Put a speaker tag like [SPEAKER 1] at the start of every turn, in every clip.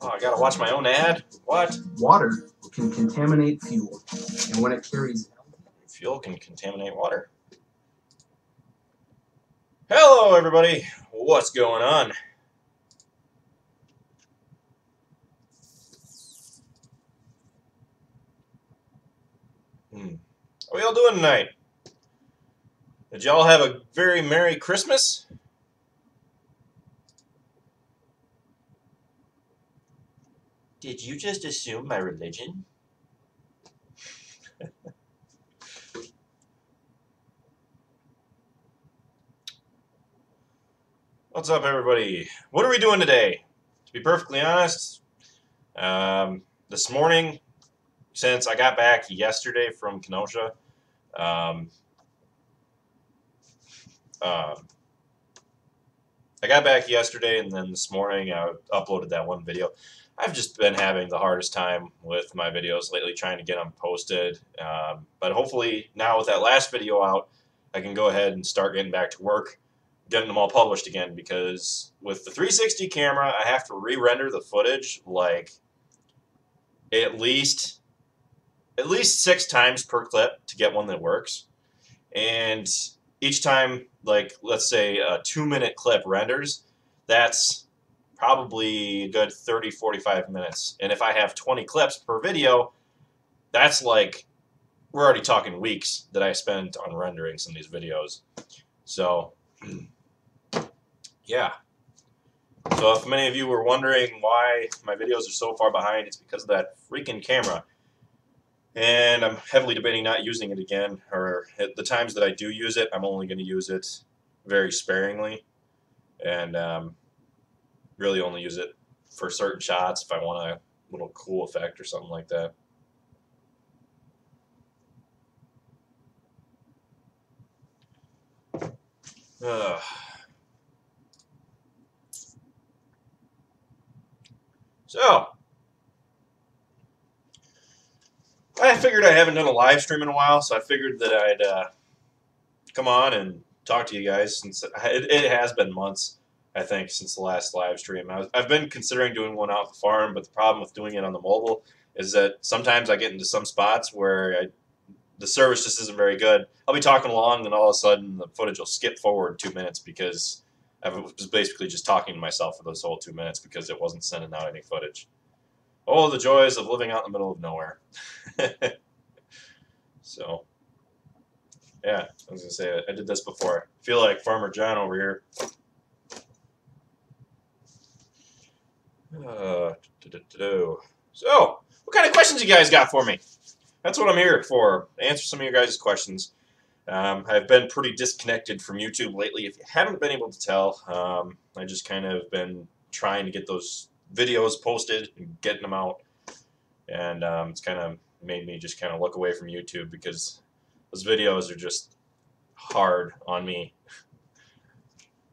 [SPEAKER 1] Oh, I gotta watch my own ad? What?
[SPEAKER 2] Water can contaminate fuel, and when it carries
[SPEAKER 1] Fuel can contaminate water. Hello, everybody. What's going on? How are we all doing tonight? Did y'all have a very Merry Christmas? Did you just assume my religion? What's up, everybody? What are we doing today? To be perfectly honest, this morning, since I got back yesterday from Kenosha, I got back yesterday, and then this morning I uploaded that one video. I've just been having the hardest time with my videos lately, trying to get them posted. But hopefully now with that last video out, I can go ahead and start getting back to work, getting them all published again, because with the 360 camera, I have to re-render the footage like at least 6 times per clip to get one that works. And each time, like, let's say a 2-minute clip renders, that's probably a good 30-45 minutes. And if I have 20 clips per video, that's like, we're already talking weeks that I spent on rendering some of these videos. So, yeah. So if many of you were wondering why my videos are so far behind, it's because of that freaking camera. And I'm heavily debating not using it again, or at the times that I do use it, I'm only going to use it very sparingly, and really only use it for certain shots if I want a little cool effect or something like that. So, I figured I haven't done a live stream in a while, so I figured that I'd come on and talk to you guys, since it has been months, I think, since the last live stream. I've been considering doing one out at the farm, but the problem with doing it on the mobile is that sometimes I get into some spots where the service just isn't very good. I'll be talking along, and all of a sudden the footage will skip forward 2 minutes because I was basically just talking to myself for those whole 2 minutes because it wasn't sending out any footage. Oh, the joys of living out in the middle of nowhere. So, yeah, I was going to say, I did this before. I feel like Farmer John over here. So, what kind of questions you guys got for me? That's what I'm here for, answer some of your guys' questions. I've been pretty disconnected from YouTube lately. If you haven't been able to tell, I just kind of been trying to get those videos posted and getting them out. And it's kind of made me just kind of look away from YouTube because those videos are just hard on me.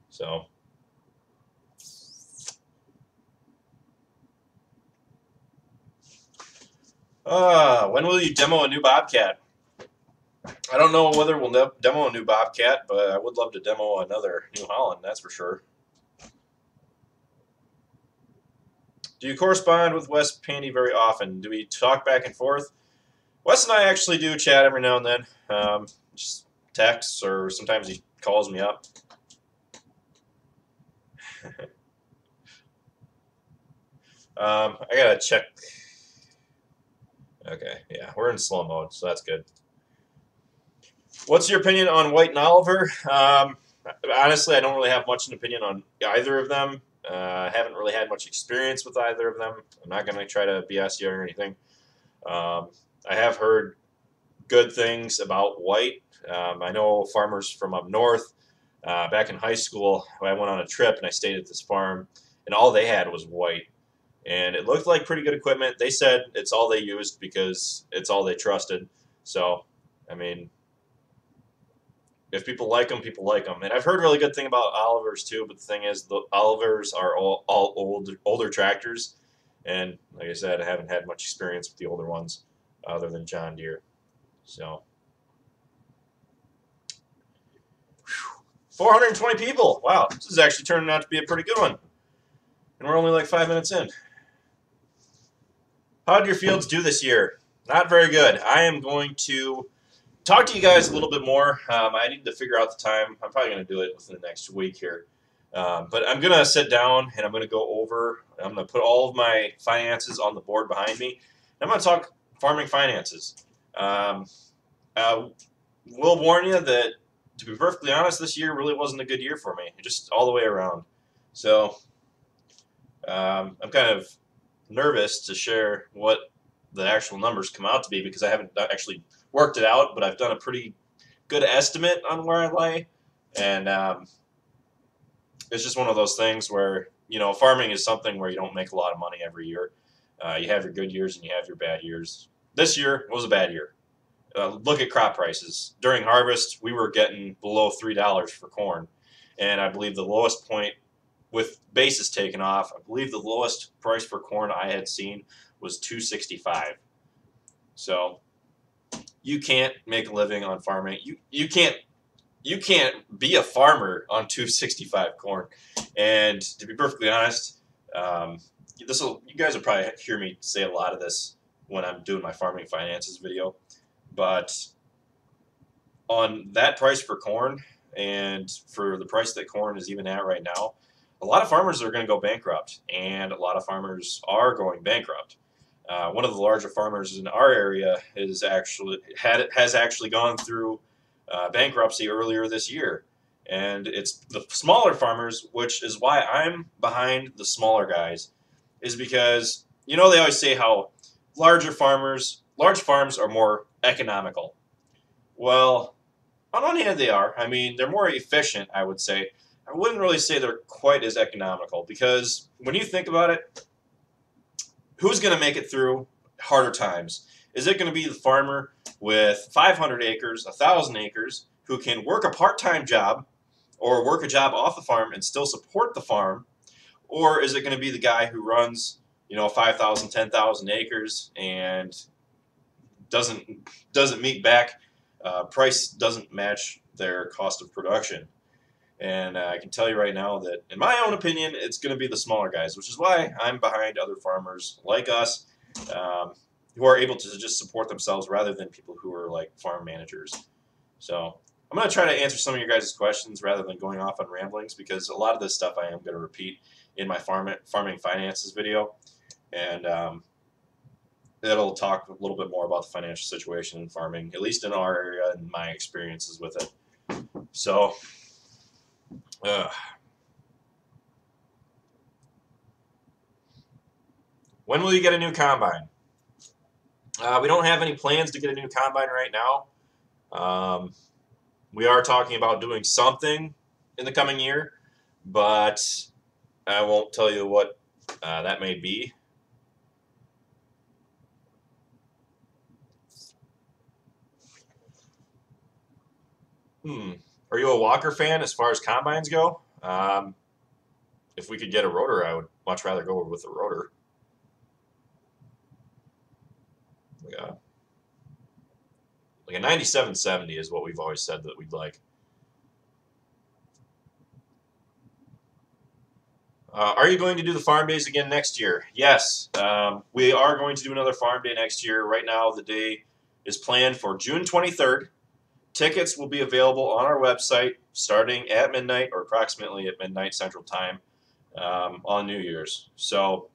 [SPEAKER 1] So, when will you demo a new Bobcat? I don't know whether we'll demo a new Bobcat, but I would love to demo another New Holland, that's for sure. Do you correspond with Wes Pandy very often? Do we talk back and forth? Wes and I actually do chat every now and then. Just texts, or sometimes he calls me up. I gotta check. Okay, yeah, we're in slow mode, so that's good. What's your opinion on White and Oliver? Honestly, I don't really have much an opinion on either of them. I haven't really had much experience with either of them. I'm not going to try to BS you or anything. I have heard good things about White. I know farmers from up north. Back in high school, I went on a trip and I stayed at this farm, and all they had was White. And it looked like pretty good equipment. They said it's all they used because it's all they trusted. So, I mean, if people like them, people like them. And I've heard really good thing about Olivers too, but the thing is, the Olivers are all older tractors. And like I said, I haven't had much experience with the older ones other than John Deere. So, 420 people. Wow, this is actually turning out to be a pretty good one. And we're only like 5 minutes in. How did your fields do this year? Not very good. I am going to talk to you guys a little bit more. I need to figure out the time. I'm probably going to do it within the next week here. But I'm going to sit down and I'm going to go over, I'm going to put all of my finances on the board behind me. And I'm going to talk farming finances. Will warn you that, to be perfectly honest, this year really wasn't a good year for me, just all the way around. So I'm kind of nervous to share what the actual numbers come out to be because I haven't actually worked it out, but I've done a pretty good estimate on where I lay. And it's just one of those things where, farming is something where you don't make a lot of money every year. You have your good years and you have your bad years. This year was a bad year. Look at crop prices. During harvest, we were getting below $3 for corn. And I believe the lowest point, with basis taken off, I believe the lowest price for corn I had seen was $2.65. So you can't make a living on farming. You can't be a farmer on $2.65 corn. And to be perfectly honest, you guys will probably hear me say a lot of this when I'm doing my farming finances video. But on that price for corn and for the price that corn is even at right now, a lot of farmers are going to go bankrupt, and a lot of farmers are going bankrupt. One of the larger farmers in our area has actually gone through bankruptcy earlier this year, and it's the smaller farmers, which is why I'm behind the smaller guys, is because they always say how large farms are more economical. Well, on one hand they are. I mean, they're more efficient, I would say. I wouldn't really say they're quite as economical because when you think about it, who's going to make it through harder times? Is it going to be the farmer with 500 acres, 1,000 acres, who can work a part-time job or work a job off the farm and still support the farm? Or is it going to be the guy who runs, 5,000, 10,000 acres and doesn't meet back, price doesn't match their cost of production? And I can tell you right now that, in my own opinion, it's going to be the smaller guys, which is why I'm behind other farmers like us who are able to just support themselves rather than people who are like farm managers. So I'm going to try to answer some of your guys' questions rather than going off on ramblings, because a lot of this stuff I am going to repeat in my farming finances video. And it'll talk a little bit more about the financial situation in farming, at least in our area and my experiences with it. So when will you get a new combine? We don't have any plans to get a new combine right now. We are talking about doing something in the coming year, but I won't tell you what that may be. Are you a Walker fan as far as combines go? If we could get a rotor, I would much rather go with a rotor. Like a 9770 is what we've always said that we'd like. Are you going to do the farm days again next year? Yes, we are going to do another farm day next year. Right now, the day is planned for June 23rd. Tickets will be available on our website starting at midnight, or approximately at midnight Central Time, on New Year's. So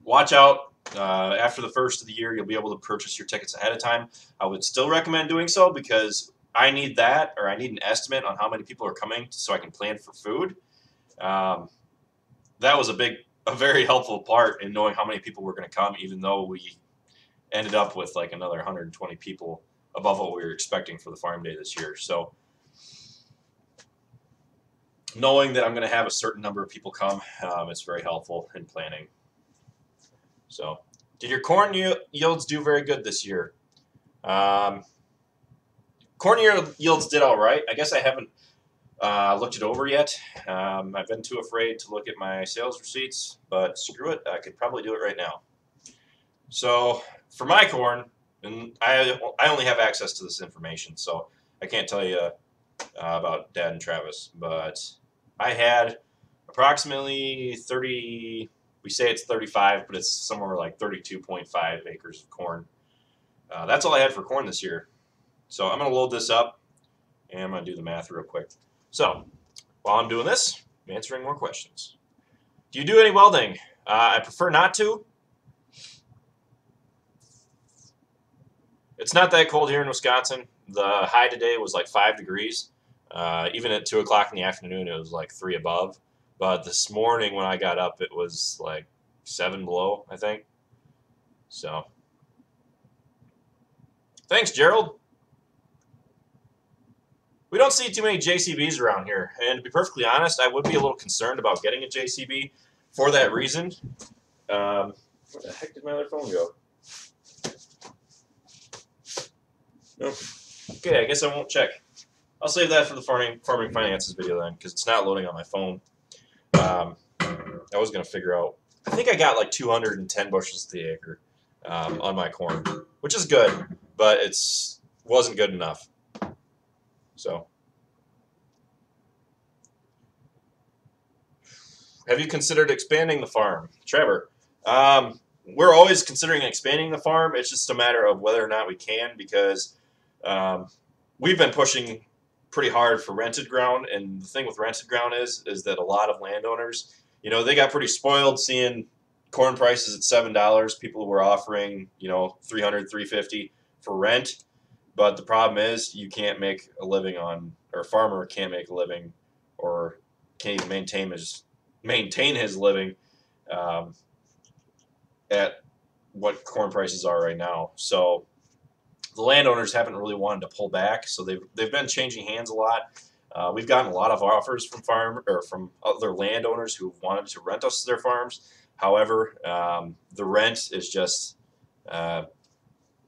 [SPEAKER 1] watch out. After the first of the year, you'll be able to purchase your tickets ahead of time. I would still recommend doing so because I need that, or I need an estimate on how many people are coming so I can plan for food. That was a very helpful part in knowing how many people were going to come, even though we ended up with like another 120 people above what we were expecting for the farm day this year. So knowing that I'm going to have a certain number of people come, it's very helpful in planning. So did your corn yields do very good this year? Corn yields did all right. I guess I haven't looked it over yet. I've been too afraid to look at my sales receipts, but screw it, I could probably do it right now. So for my corn, and I only have access to this information, so I can't tell you about Dad and Travis, but I had approximately 30, We say it's 35, but it's somewhere like 32.5 acres of corn. That's all I had for corn this year. So I'm going to load this up, and I'm going to do the math real quick. So while I'm doing this, I'm answering more questions. Do you do any welding? I prefer not to. It's not that cold here in Wisconsin. The high today was like 5 degrees. Even at 2 o'clock in the afternoon, it was like 3 above. But this morning when I got up, it was like 7 below, I think. So, thanks, Gerald. We don't see too many JCBs around here. And to be perfectly honest, I would be a little concerned about getting a JCB for that reason. Where the heck did my other phone go? Nope. Okay, I guess I won't check. I'll save that for the farming finances video then, because it's not loading on my phone. I was going to figure out. I think I got like 210 bushels to the acre on my corn, which is good, but wasn't good enough. So, have you considered expanding the farm, Trevor? We're always considering expanding the farm. It's just a matter of whether or not we can, because we've been pushing pretty hard for rented ground, and the thing with rented ground is that a lot of landowners, they got pretty spoiled seeing corn prices at $7. People were offering, $300, $350 for rent, but the problem is you can't make a living on, or a farmer can't make a living, or can't even maintain his living at what corn prices are right now. So the landowners haven't really wanted to pull back, so they've been changing hands a lot. We've gotten a lot of offers from other landowners who wanted to rent us their farms. However, the rent is just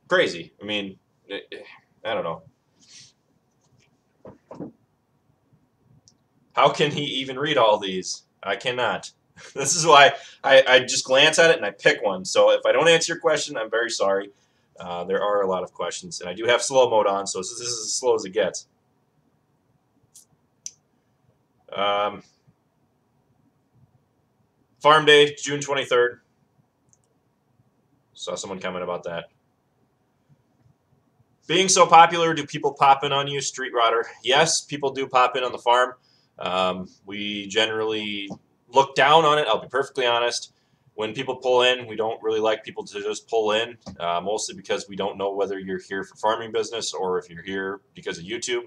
[SPEAKER 1] crazy. I mean, I don't know. How can he even read all these? I cannot. This is why I just glance at it and I pick one. So if I don't answer your question, I'm very sorry. There are a lot of questions, and I do have slow mode on, so this is as slow as it gets. Farm Day, June 23rd. Saw someone comment about that. Being so popular, do people pop in on you, Street Rodder? Yes, people do pop in on the farm. We generally look down on it, I'll be perfectly honest. When people pull in, we don't really like people to just pull in, mostly because we don't know whether you're here for farming business or if you're here because of YouTube.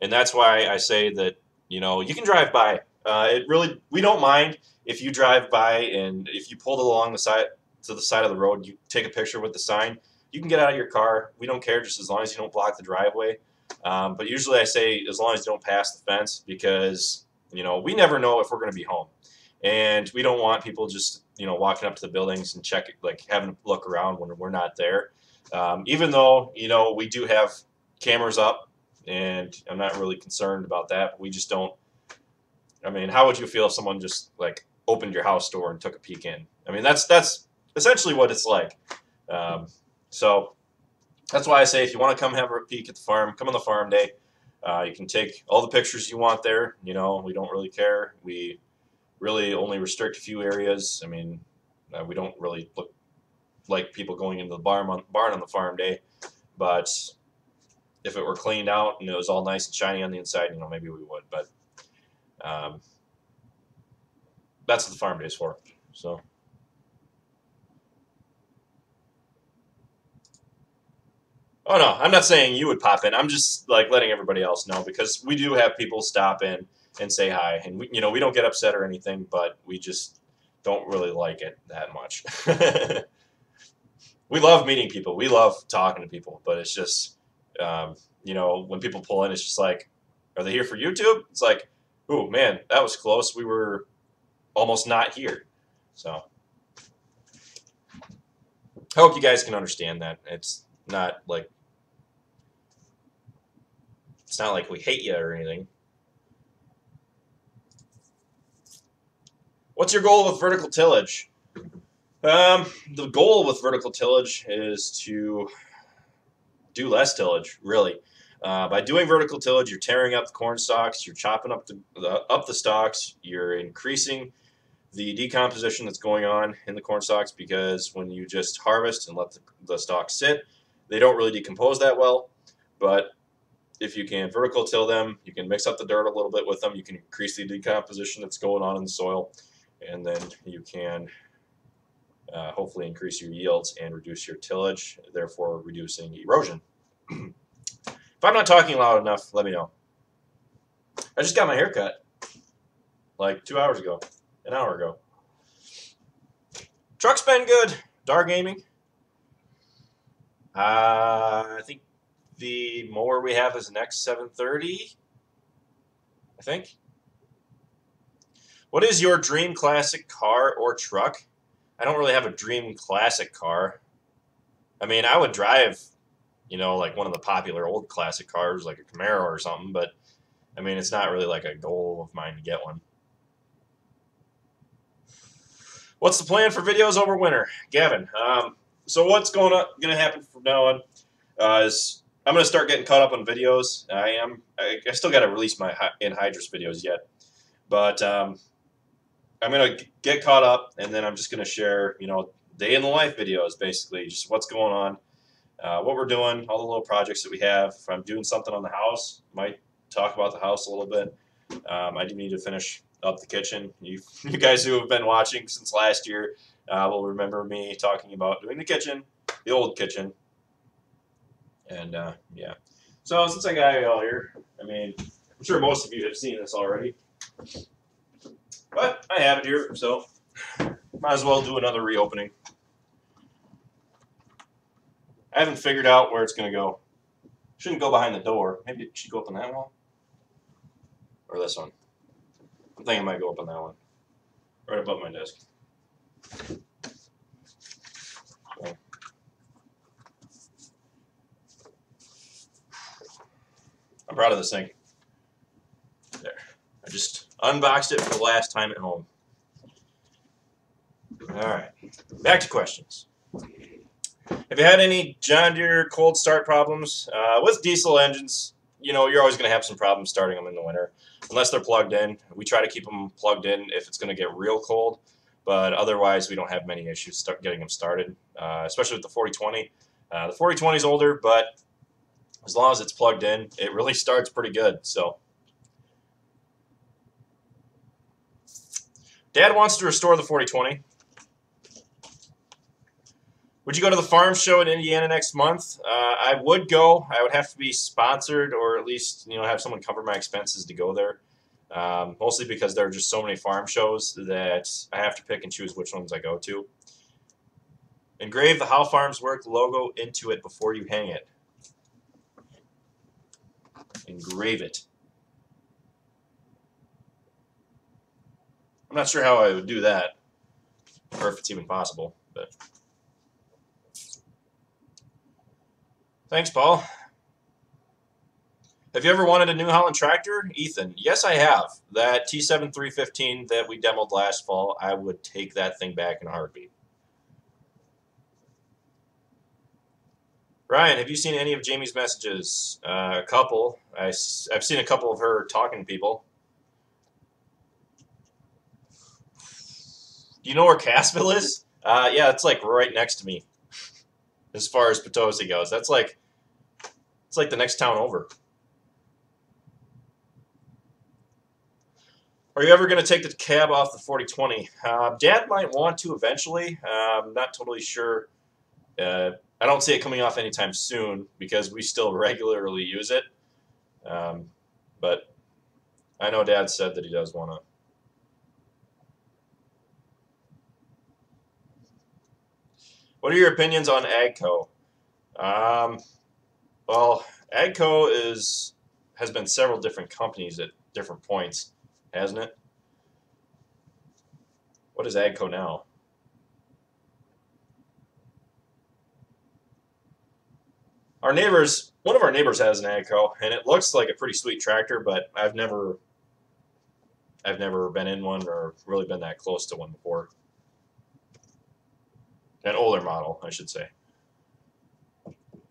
[SPEAKER 1] And that's why I say that, you can drive by. We don't mind if you drive by, and if you pulled along the side of the road, you take a picture with the sign. You can get out of your car. We don't care, just as long as you don't block the driveway. But usually I say as long as you don't pass the fence, because, we never know if we're going to be home. And we don't want people just, walking up to the buildings and having to look around when we're not there. Even though, we do have cameras up, and I'm not really concerned about that. But we just don't. I mean, how would you feel if someone just opened your house door and took a peek in? I mean, that's essentially what it's like. So that's why I say if you want to come have a peek at the farm, come on the farm day. You can take all the pictures you want there. We don't really care. We really only restrict a few areas. I mean, we don't really look like people going into the barn on the farm day. But if it were cleaned out and it was all nice and shiny on the inside, maybe we would. But that's what the farm day is for. So. Oh no, I'm not saying you would pop in. I'm just letting everybody else know, because we do have people stop in and say hi, and we don't get upset or anything, but we just don't really like it that much. We love meeting people. We love talking to people, but it's just when people pull in, it's just like, are they here for YouTube? It's like, oh man, that was close. We were almost not here. So I hope you guys can understand that. It's not like we hate you or anything. What's your goal with vertical tillage? The goal with vertical tillage is to do less tillage, really. By doing vertical tillage, you're tearing up the corn stalks, you're chopping up the stalks, you're increasing the decomposition that's going on in the corn stalks, because when you just harvest and let the stalks sit, they don't really decompose that well. But if you can vertical till them, you can mix up the dirt a little bit with them, you can increase the decomposition that's going on in the soil, and then you can hopefully increase your yields and reduce your tillage, therefore reducing erosion. If I'm not talking loud enough, let me know. I just got my hair cut like 2 hours ago, an hour ago. Truck's been good. Dar Gaming. I think the mower we have is an X730, I think. What is your dream classic car or truck? I don't really have a dream classic car. I mean, I would drive, you know, like one of the popular old classic cars, like a Camaro or something, but I mean, it's not really like a goal of mine to get one. What's the plan for videos over winter? Gavin, so what's going to happen from now on is I'm going to start getting caught up on videos. I still got to release my anhydrous videos yet, but I'm going to get caught up, and then I'm just going to share, you know, day in the life videos, basically, just what's going on, what we're doing, all the little projects that we have. If I'm doing something on the house, might talk about the house a little bit. I do need to finish up the kitchen. You guys who have been watching since last year will remember me talking about doing the kitchen, the old kitchen, and yeah. So since I got you all here, I mean, I'm sure most of you have seen this already, but I have it here, so might as well do another reopening. I haven't figured out where it's going to go. Shouldn't go behind the door. Maybe it should go up on that wall. Or this one. I'm thinking it might go up on that one. Right above my desk. Okay. I'm proud of this thing. There. I just unboxed it for the last time at home. Alright. Back to questions. Have you had any John Deere cold start problems? With diesel engines, you know, you're always going to have some problems starting them in the winter, unless they're plugged in. We try to keep them plugged in if it's going to get real cold, but otherwise we don't have many issues getting them started, especially with the 4020. The 4020 is older, but as long as it's plugged in, it really starts pretty good. So, Dad wants to restore the 4020. Would you go to the farm show in Indiana next month? I would go. I would have to be sponsored, or at least, you know, have someone cover my expenses to go there. Mostly because there are just so many farm shows that I have to pick and choose which ones I go to. Engrave the How Farms Work logo into it before you hang it. Engrave it. I'm not sure how I would do that, or if it's even possible, but... Thanks, Paul. Have you ever wanted a New Holland tractor? Ethan, yes, I have. That T7 315 that we demoed last fall, I would take that thing back in a heartbeat. Ryan, have you seen any of Jamie's messages? A couple. I've seen a couple of her talking to people. Do you know where Cassville is? Yeah, it's like right next to me. As far as Potosi goes, that's like, it's like the next town over. Are you ever going to take the cab off the 4020? Dad might want to eventually. I'm not totally sure. I don't see it coming off anytime soon because we still regularly use it. But I know Dad said that he does want to. What are your opinions on AGCO? Well, AGCO has been several different companies at different points, hasn't it? What is AGCO now? Our neighbors, one of our neighbors has an AGCO, and it looks like a pretty sweet tractor, but I've never been in one or really been that close to one before. An older model, I should say.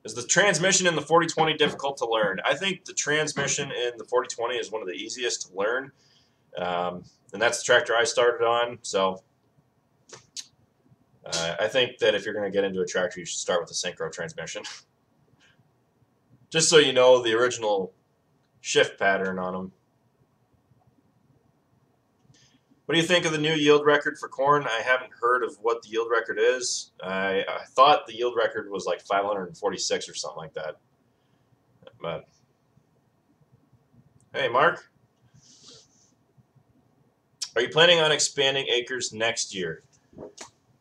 [SPEAKER 1] Is the transmission in the 4020 difficult to learn? I think the transmission in the 4020 is one of the easiest to learn. And that's the tractor I started on. So I think that if you're going to get into a tractor, you should start with a synchro transmission. Just so you know the original shift pattern on them. What do you think of the new yield record for corn? I haven't heard of what the yield record is. I thought the yield record was like 546 or something like that. But hey, Mark, are you planning on expanding acres next year?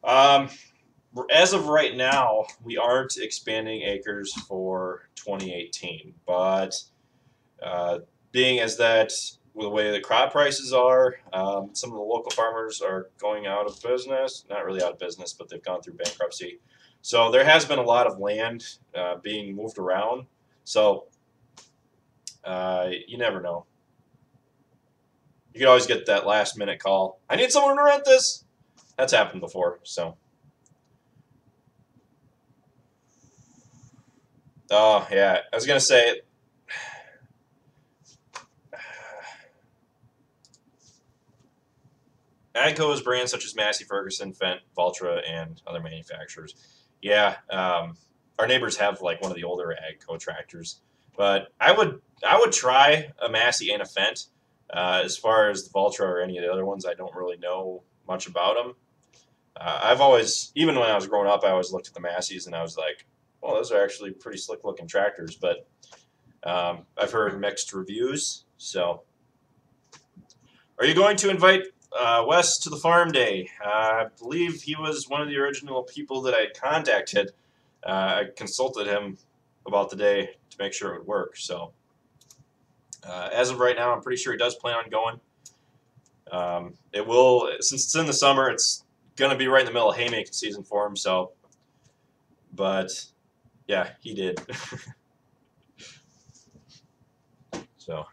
[SPEAKER 1] As of right now, we aren't expanding acres for 2018, but being as that with the way the crop prices are, some of the local farmers are going out of business. Not really out of business, but they've gone through bankruptcy. So there has been a lot of land being moved around. So you never know. You can always get that last minute call. I need someone to rent this. That's happened before. So. Oh, yeah. I was going to say, AGCO has brands such as Massey Ferguson, Fendt, Valtra, and other manufacturers. Yeah, our neighbors have like one of the older AGCO tractors, but I would try a Massey and a Fendt. As far as the Valtra or any of the other ones, I don't really know much about them. I've always, even when I was growing up, I always looked at the Masseys and I was like, well, those are actually pretty slick looking tractors, but I've heard mixed reviews. So, are you going to invite Wes to the farm day? I believe he was one of the original people that I contacted. I consulted him about the day to make sure it would work. So, as of right now, I'm pretty sure he does plan on going. It will, since it's in the summer, it's going to be right in the middle of haymaking season for him. So, but yeah, he did. So.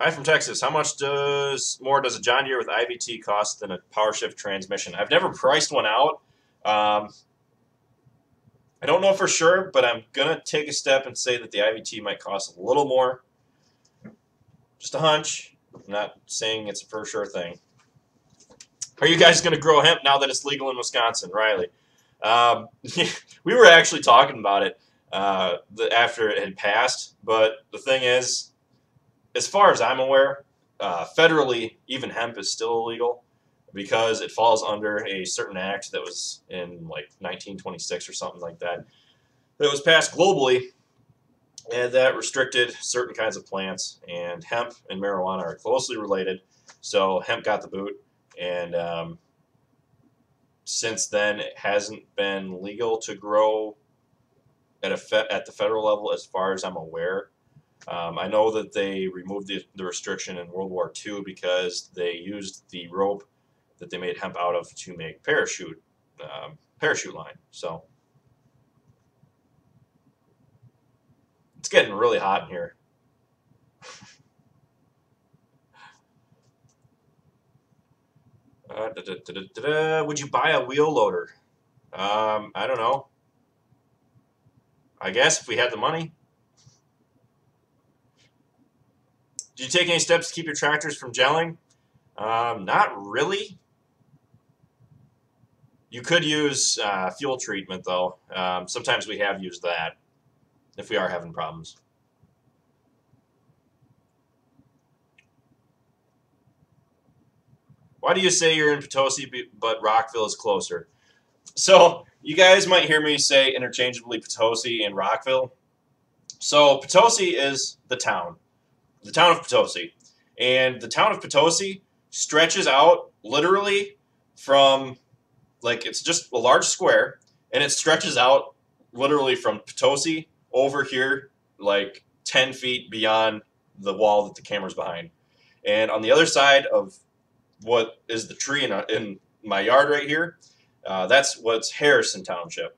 [SPEAKER 1] Hi from Texas. How much more does a John Deere with IVT cost than a PowerShift transmission? I've never priced one out. I don't know for sure, but I'm going to take a step and say that the IVT might cost a little more. Just a hunch. I'm not saying it's a for sure thing. Are you guys going to grow hemp now that it's legal in Wisconsin, Riley? We were actually talking about it after it had passed, but the thing is, as far as I'm aware, federally, even hemp is still illegal because it falls under a certain act that was in like 1926 or something like that. That was passed globally, and that restricted certain kinds of plants. And hemp and marijuana are closely related, so hemp got the boot. And since then, it hasn't been legal to grow at the federal level, as far as I'm aware. I know that they removed the restriction in World War II because they used the rope that they made hemp out of to make parachute line. So it's getting really hot in here. Would you buy a wheel loader? I don't know. I guess if we had the money. Did you take any steps to keep your tractors from gelling? Not really. You could use fuel treatment, though. Sometimes we have used that if we are having problems. Why do you say you're in Potosi, but Rockville is closer? So you guys might hear me say interchangeably Potosi and Rockville. So Potosi is the town of Potosi. And the town of Potosi stretches out literally from, like, it's just a large square, and it stretches out literally from Potosi over here, like 10 feet beyond the wall that the camera's behind. And on the other side of what is the tree in my yard right here, that's what's Harrison Township.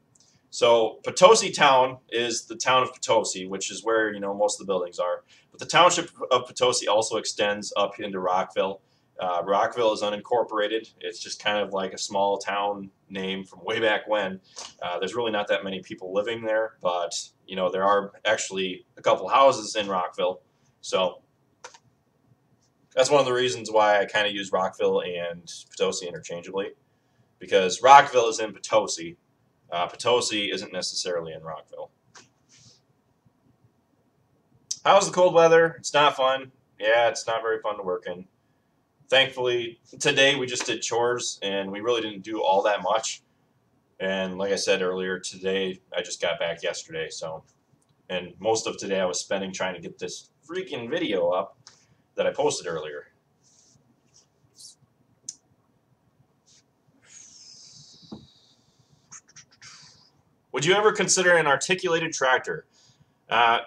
[SPEAKER 1] So Potosi Town is the town of Potosi, which is where most of the buildings are. But the township of Potosi also extends up into Rockville, Rockville is unincorporated. It's just kind of like a small town name from way back when. There's really not that many people living there, but you know there are actually a couple houses in Rockville. So that's one of the reasons why I kind of use Rockville and Potosi interchangeably, because Rockville is in Potosi. Potosi isn't necessarily in Rockville. How's the cold weather? It's not fun. Yeah, it's not very fun to work in. Thankfully, today we just did chores, and we really didn't do all that much. And like I said earlier, today I just got back yesterday, so and most of today I was spending trying to get this freaking video up that I posted earlier. Would you ever consider an articulated tractor?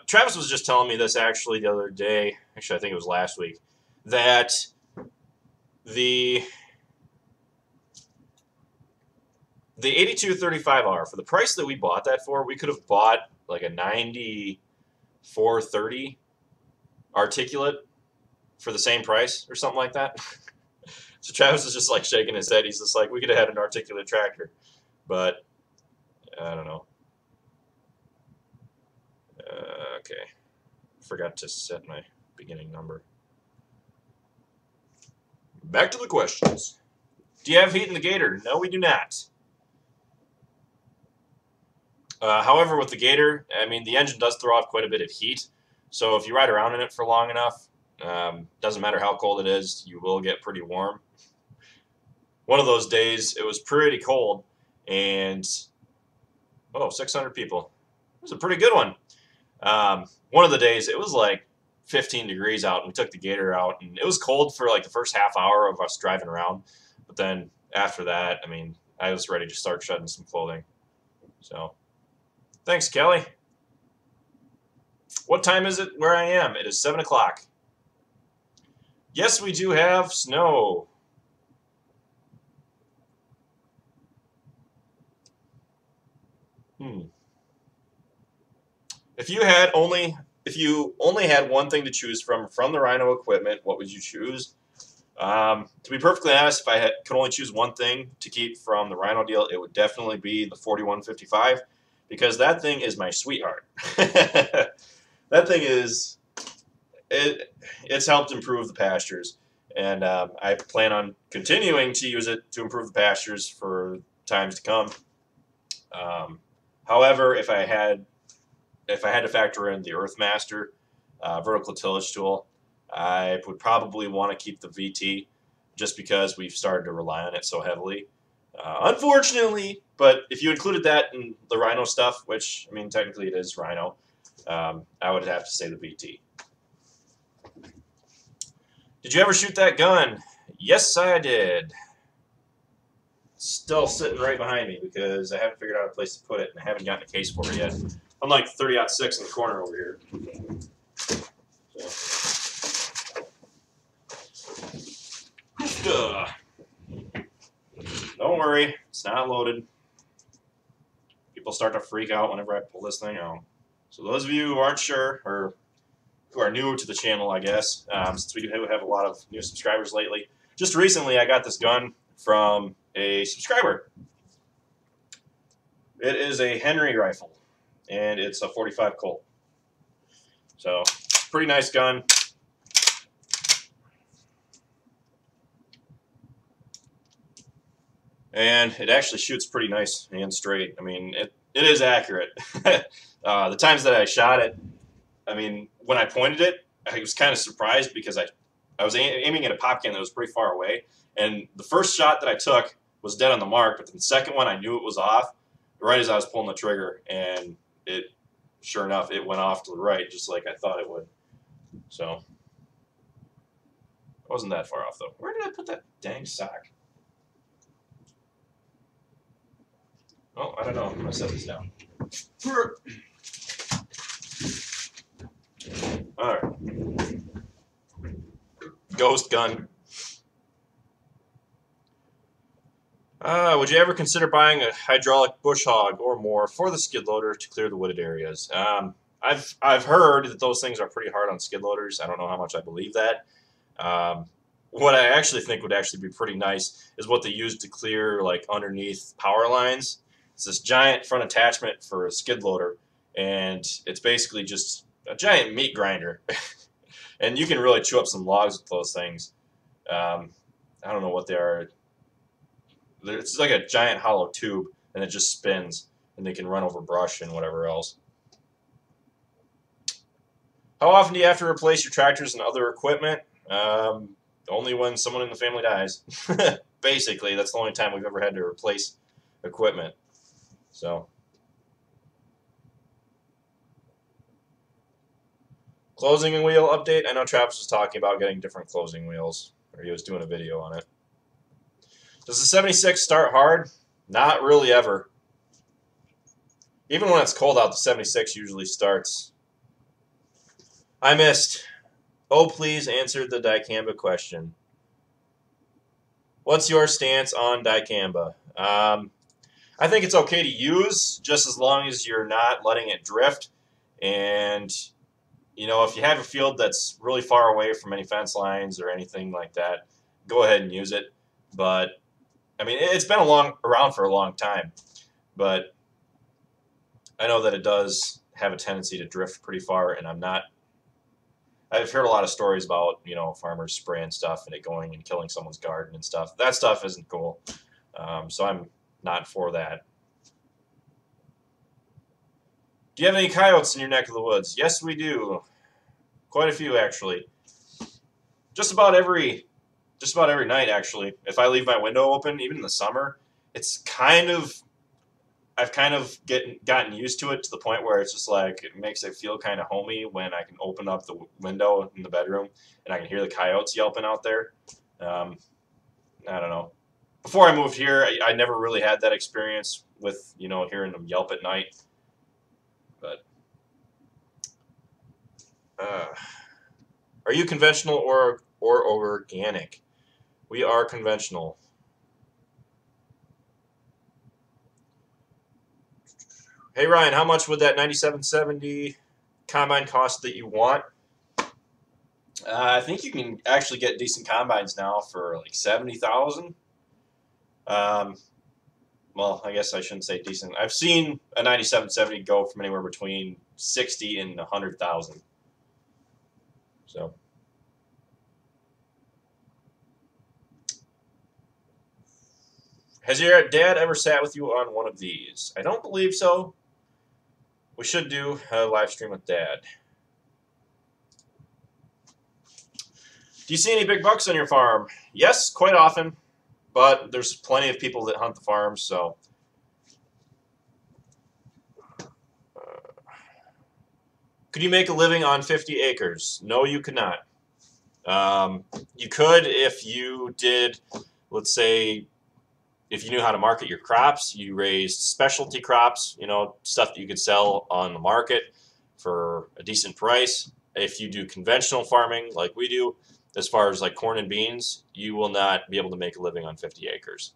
[SPEAKER 1] Travis was just telling me this actually the other day. Actually, I think it was last week. That the 8235R, for the price that we bought that for, we could have bought like a 9430 articulate for the same price or something like that. So Travis is just like shaking his head. He's just like, we could have had an articulate tractor, but I don't know. Okay, forgot to set my beginning number. Back to the questions. Do you have heat in the Gator? No, we do not. However, with the Gator, I mean, the engine does throw off quite a bit of heat. So if you ride around in it for long enough, doesn't matter how cold it is, you will get pretty warm. One of those days, it was pretty cold, and 600 people. It was a pretty good one. One of the days, it was like 15 degrees out, and we took the Gator out, and it was cold for like the first half hour of us driving around. But then after that, I mean, I was ready to start shedding some clothing. So, thanks, Kelly. What time is it where I am? It is 7 o'clock. Yes, we do have snow. If you only had one thing to choose from the Rhino equipment, what would you choose? To be perfectly honest, if I could only choose one thing to keep from the Rhino deal, it would definitely be the 4155, because that thing is my sweetheart. That thing is, it's helped improve the pastures, and I plan on continuing to use it to improve the pastures for times to come. However, if I had to factor in the Earthmaster vertical tillage tool, I would probably want to keep the VT, just because we've started to rely on it so heavily. Unfortunately, but if you included that in the Rhino stuff, which, I mean, technically it is Rhino, I would have to say the VT. Did you ever shoot that gun? Yes, I did. Still sitting right behind me because I haven't figured out a place to put it, and I haven't gotten a case for it yet. Unlike 30-06 in the corner over here. So. Don't worry, it's not loaded. People start to freak out whenever I pull this thing out. So those of you who aren't sure, or who are new to the channel, I guess, since we do have a lot of new subscribers lately, just recently I got this gun from a subscriber. It is a Henry rifle, and it's a 45 Colt. So, pretty nice gun. And it actually shoots pretty nice and straight. I mean, it is accurate. The times that I shot it, I mean, when I pointed it, I was kind of surprised because I was aiming at a pop can that was pretty far away. And the first shot that I took was dead on the mark, but the second one I knew it was off right as I was pulling the trigger, and it, sure enough, it went off to the right just like I thought it would. So, it wasn't that far off, though. Where did I put that dang sock? Oh, I don't know. I'm going to set this down. All right. Ghost gun. Would you ever consider buying a hydraulic bush hog or more for the skid loader to clear the wooded areas? I've heard that those things are pretty hard on skid loaders. I don't know how much I believe that. what I actually think would actually be pretty nice is what they use to clear like underneath power lines. It's this giant front attachment for a skid loader, and it's basically just a giant meat grinder. And you can really chew up some logs with those things. I don't know what they are. It's like a giant hollow tube, and it just spins, and they can run over brush and whatever else. How often do you have to replace your tractors and other equipment? Only when someone in the family dies. Basically, that's the only time we've ever had to replace equipment. So, closing wheel update. I know Travis was talking about getting different closing wheels, or he was doing a video on it. Does the 76 start hard? Not really ever. Even when it's cold out, the 76 usually starts. I missed. Oh, please answer the dicamba question. What's your stance on dicamba? I think it's okay to use, just as long as you're not letting it drift. And, you know, if you have a field that's really far away from any fence lines or anything like that, go ahead and use it. But, I mean, it's been around for a long time. But I know that it does have a tendency to drift pretty far, and I've heard a lot of stories about, you know, farmers spraying stuff and it going and killing someone's garden and stuff. That stuff isn't cool. So I'm not for that. Do you have any coyotes in your neck of the woods? Yes, we do. Quite a few, actually. Just about every night, actually. If I leave my window open, even in the summer, I've kind of gotten used to it to the point where it's just like it makes it feel kind of homey when I can open up the window in the bedroom and I can hear the coyotes yelping out there. I don't know. Before I moved here, I never really had that experience with, you know, hearing them yelp at night. But are you conventional or organic? We are conventional. Hey Ryan, how much would that 9770 combine cost that you want? I think you can actually get decent combines now for like 70,000. Well, I guess I shouldn't say decent. I've seen a 9770 go from anywhere between 60 and 100,000. So, has your dad ever sat with you on one of these? I don't believe so. We should do a live stream with Dad. Do you see any big bucks on your farm? Yes, quite often, but there's plenty of people that hunt the farms, so. Could you make a living on 50 acres? No, you could not. You could if you did, let's say, if you knew how to market your crops, you raised specialty crops, you know, stuff that you could sell on the market for a decent price. If you do conventional farming like we do, as far as like corn and beans, you will not be able to make a living on 50 acres.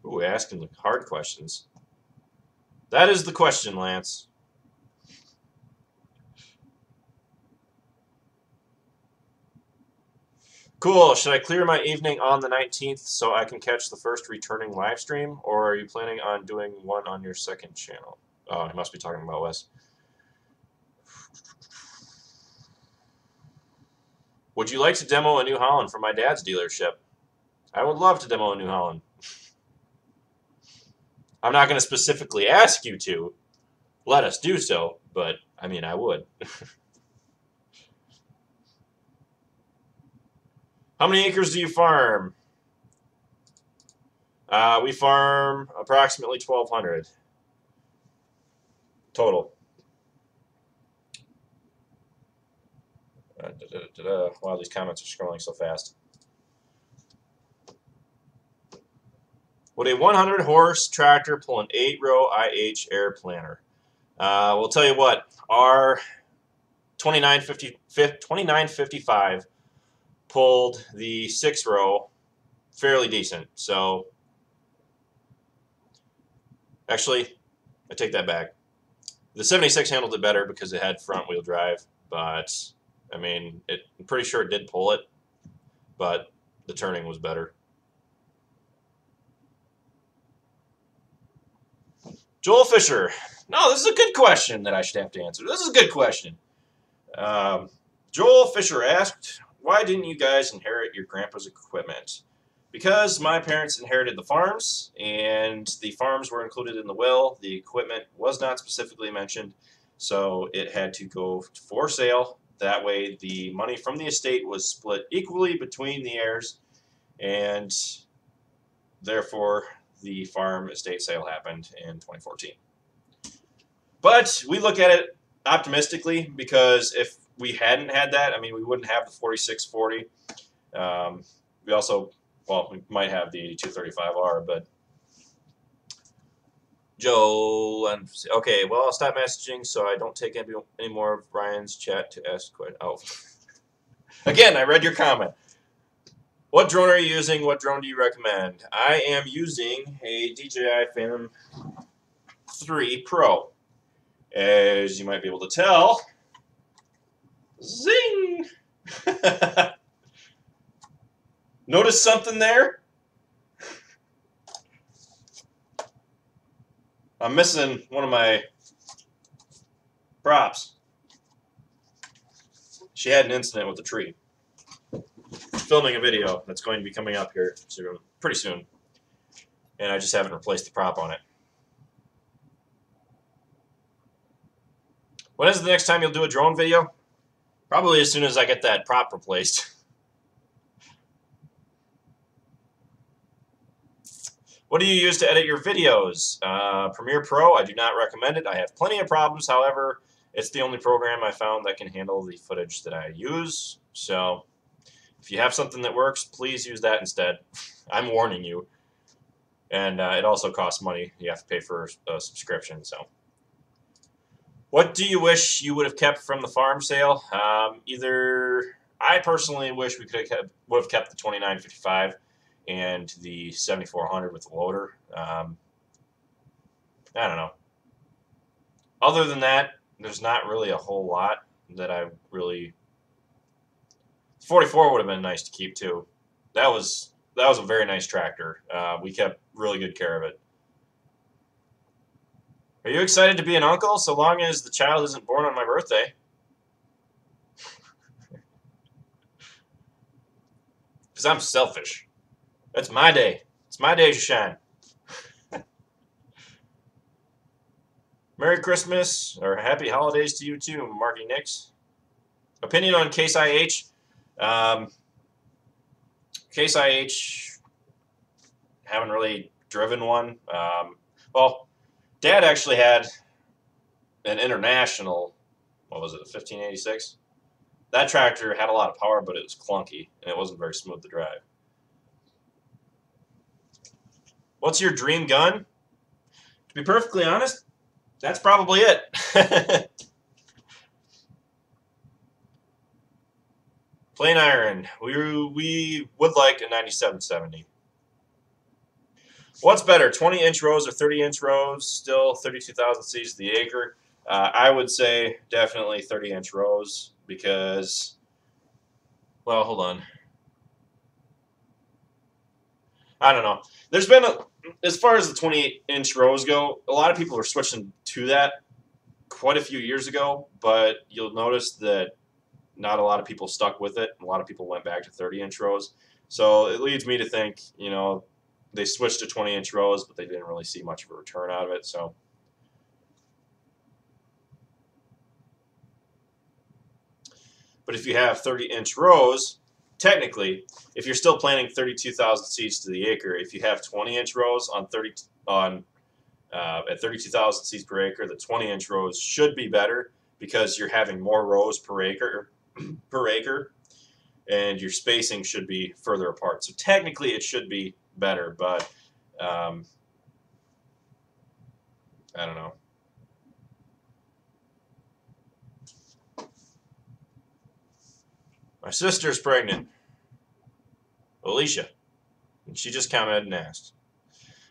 [SPEAKER 1] Ooh, asking the hard questions. That is the question, Lance. Cool. Should I clear my evening on the 19th so I can catch the first returning live stream, or are you planning on doing one on your second channel? Oh, he must be talking about Wes. Would you like to demo a New Holland from my dad's dealership? I would love to demo a New Holland. I'm not going to specifically ask you to. Let us do so, but, I mean, I would. How many acres do you farm? We farm approximately 1,200 total. Wow, these comments are scrolling so fast. Would a 100-horse tractor pull an 8-row IH air planter? We'll tell you what, our 2955 pulled the 6-row fairly decent. So, actually, I take that back. The 76 handled it better because it had front-wheel drive, but I mean, I'm pretty sure it did pull it, but the turning was better. Joel Fisher. No, this is a good question that I should have to answer. This is a good question. Joel Fisher asked, why didn't you guys inherit your grandpa's equipment? Because my parents inherited the farms, and the farms were included in the will. The equipment was not specifically mentioned, so it had to go for sale. That way, the money from the estate was split equally between the heirs, and therefore, the farm estate sale happened in 2014. But we look at it optimistically, because if we hadn't had that, I mean, we wouldn't have the 4640. We also, well, we might have the 8235R, but Joe, okay, well, I'll stop messaging so I don't take any more of Ryan's chat to ask questions. Oh, again, I read your comment. What drone are you using? What drone do you recommend? I am using a DJI Phantom 3 Pro. As you might be able to tell, zing! Notice something there? I'm missing one of my props. She had an incident with the tree. Filming a video that's going to be coming up here soon, pretty soon. And I just haven't replaced the prop on it. When is the next time you'll do a drone video? Probably as soon as I get that prop replaced. What do you use to edit your videos? Premiere Pro, I do not recommend it. I have plenty of problems. However, it's the only program I found that can handle the footage that I use. So if you have something that works, please use that instead. I'm warning you. And it also costs money. You have to pay for a subscription. So, what do you wish you would have kept from the farm sale? I personally wish we would have kept the 2955 and the 7400 with the loader. I don't know. Other than that, there's not really a whole lot that I really. 44 would have been nice to keep too. That was a very nice tractor. We kept really good care of it. Are you excited to be an uncle so long as the child isn't born on my birthday? Because I'm selfish. That's my day. It's my day to shine. Merry Christmas, or Happy Holidays to you too, Marky Nix. Opinion on Case IH. Case IH, haven't really driven one. Well, Dad actually had an International, what was it, a 1586? That tractor had a lot of power, but it was clunky, and it wasn't very smooth to drive. What's your dream gun? To be perfectly honest, that's probably it. Plain iron. We would like a 9770. What's better, 20-inch rows or 30-inch rows? Still 32,000 Cs the acre. I would say definitely 30-inch rows because, well, hold on. I don't know. There's been, as far as the 28-inch rows go, a lot of people are switching to that quite a few years ago, but you'll notice that not a lot of people stuck with it. A lot of people went back to 30-inch rows. So it leads me to think, you know, they switched to 20-inch rows, but they didn't really see much of a return out of it. So, but if you have 30-inch rows, technically, if you're still planting 32,000 seeds to the acre, if you have 20-inch rows at 32,000 seeds per acre, the 20-inch rows should be better because you're having more rows per acre, and your spacing should be further apart. So technically, it should be better, but I don't know. My sister's pregnant, Alicia, and she just commented and asked,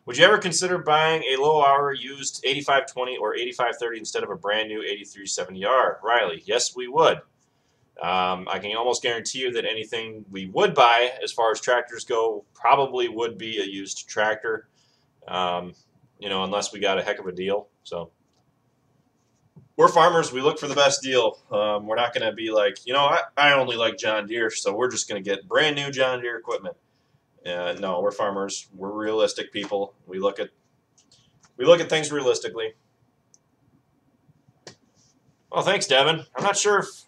[SPEAKER 1] would you ever consider buying a low-hour used 8520 or 8530 instead of a brand new 8370R? Riley, yes, we would. I can almost guarantee you that anything we would buy as far as tractors go probably would be a used tractor, you know, unless we got a heck of a deal. So we're farmers. We look for the best deal. We're not going to be like, you know, I only like John Deere, so we're just going to get brand new John Deere equipment. No, we're farmers. We're realistic people. We look at things realistically. Well, thanks, Devin. I'm not sure if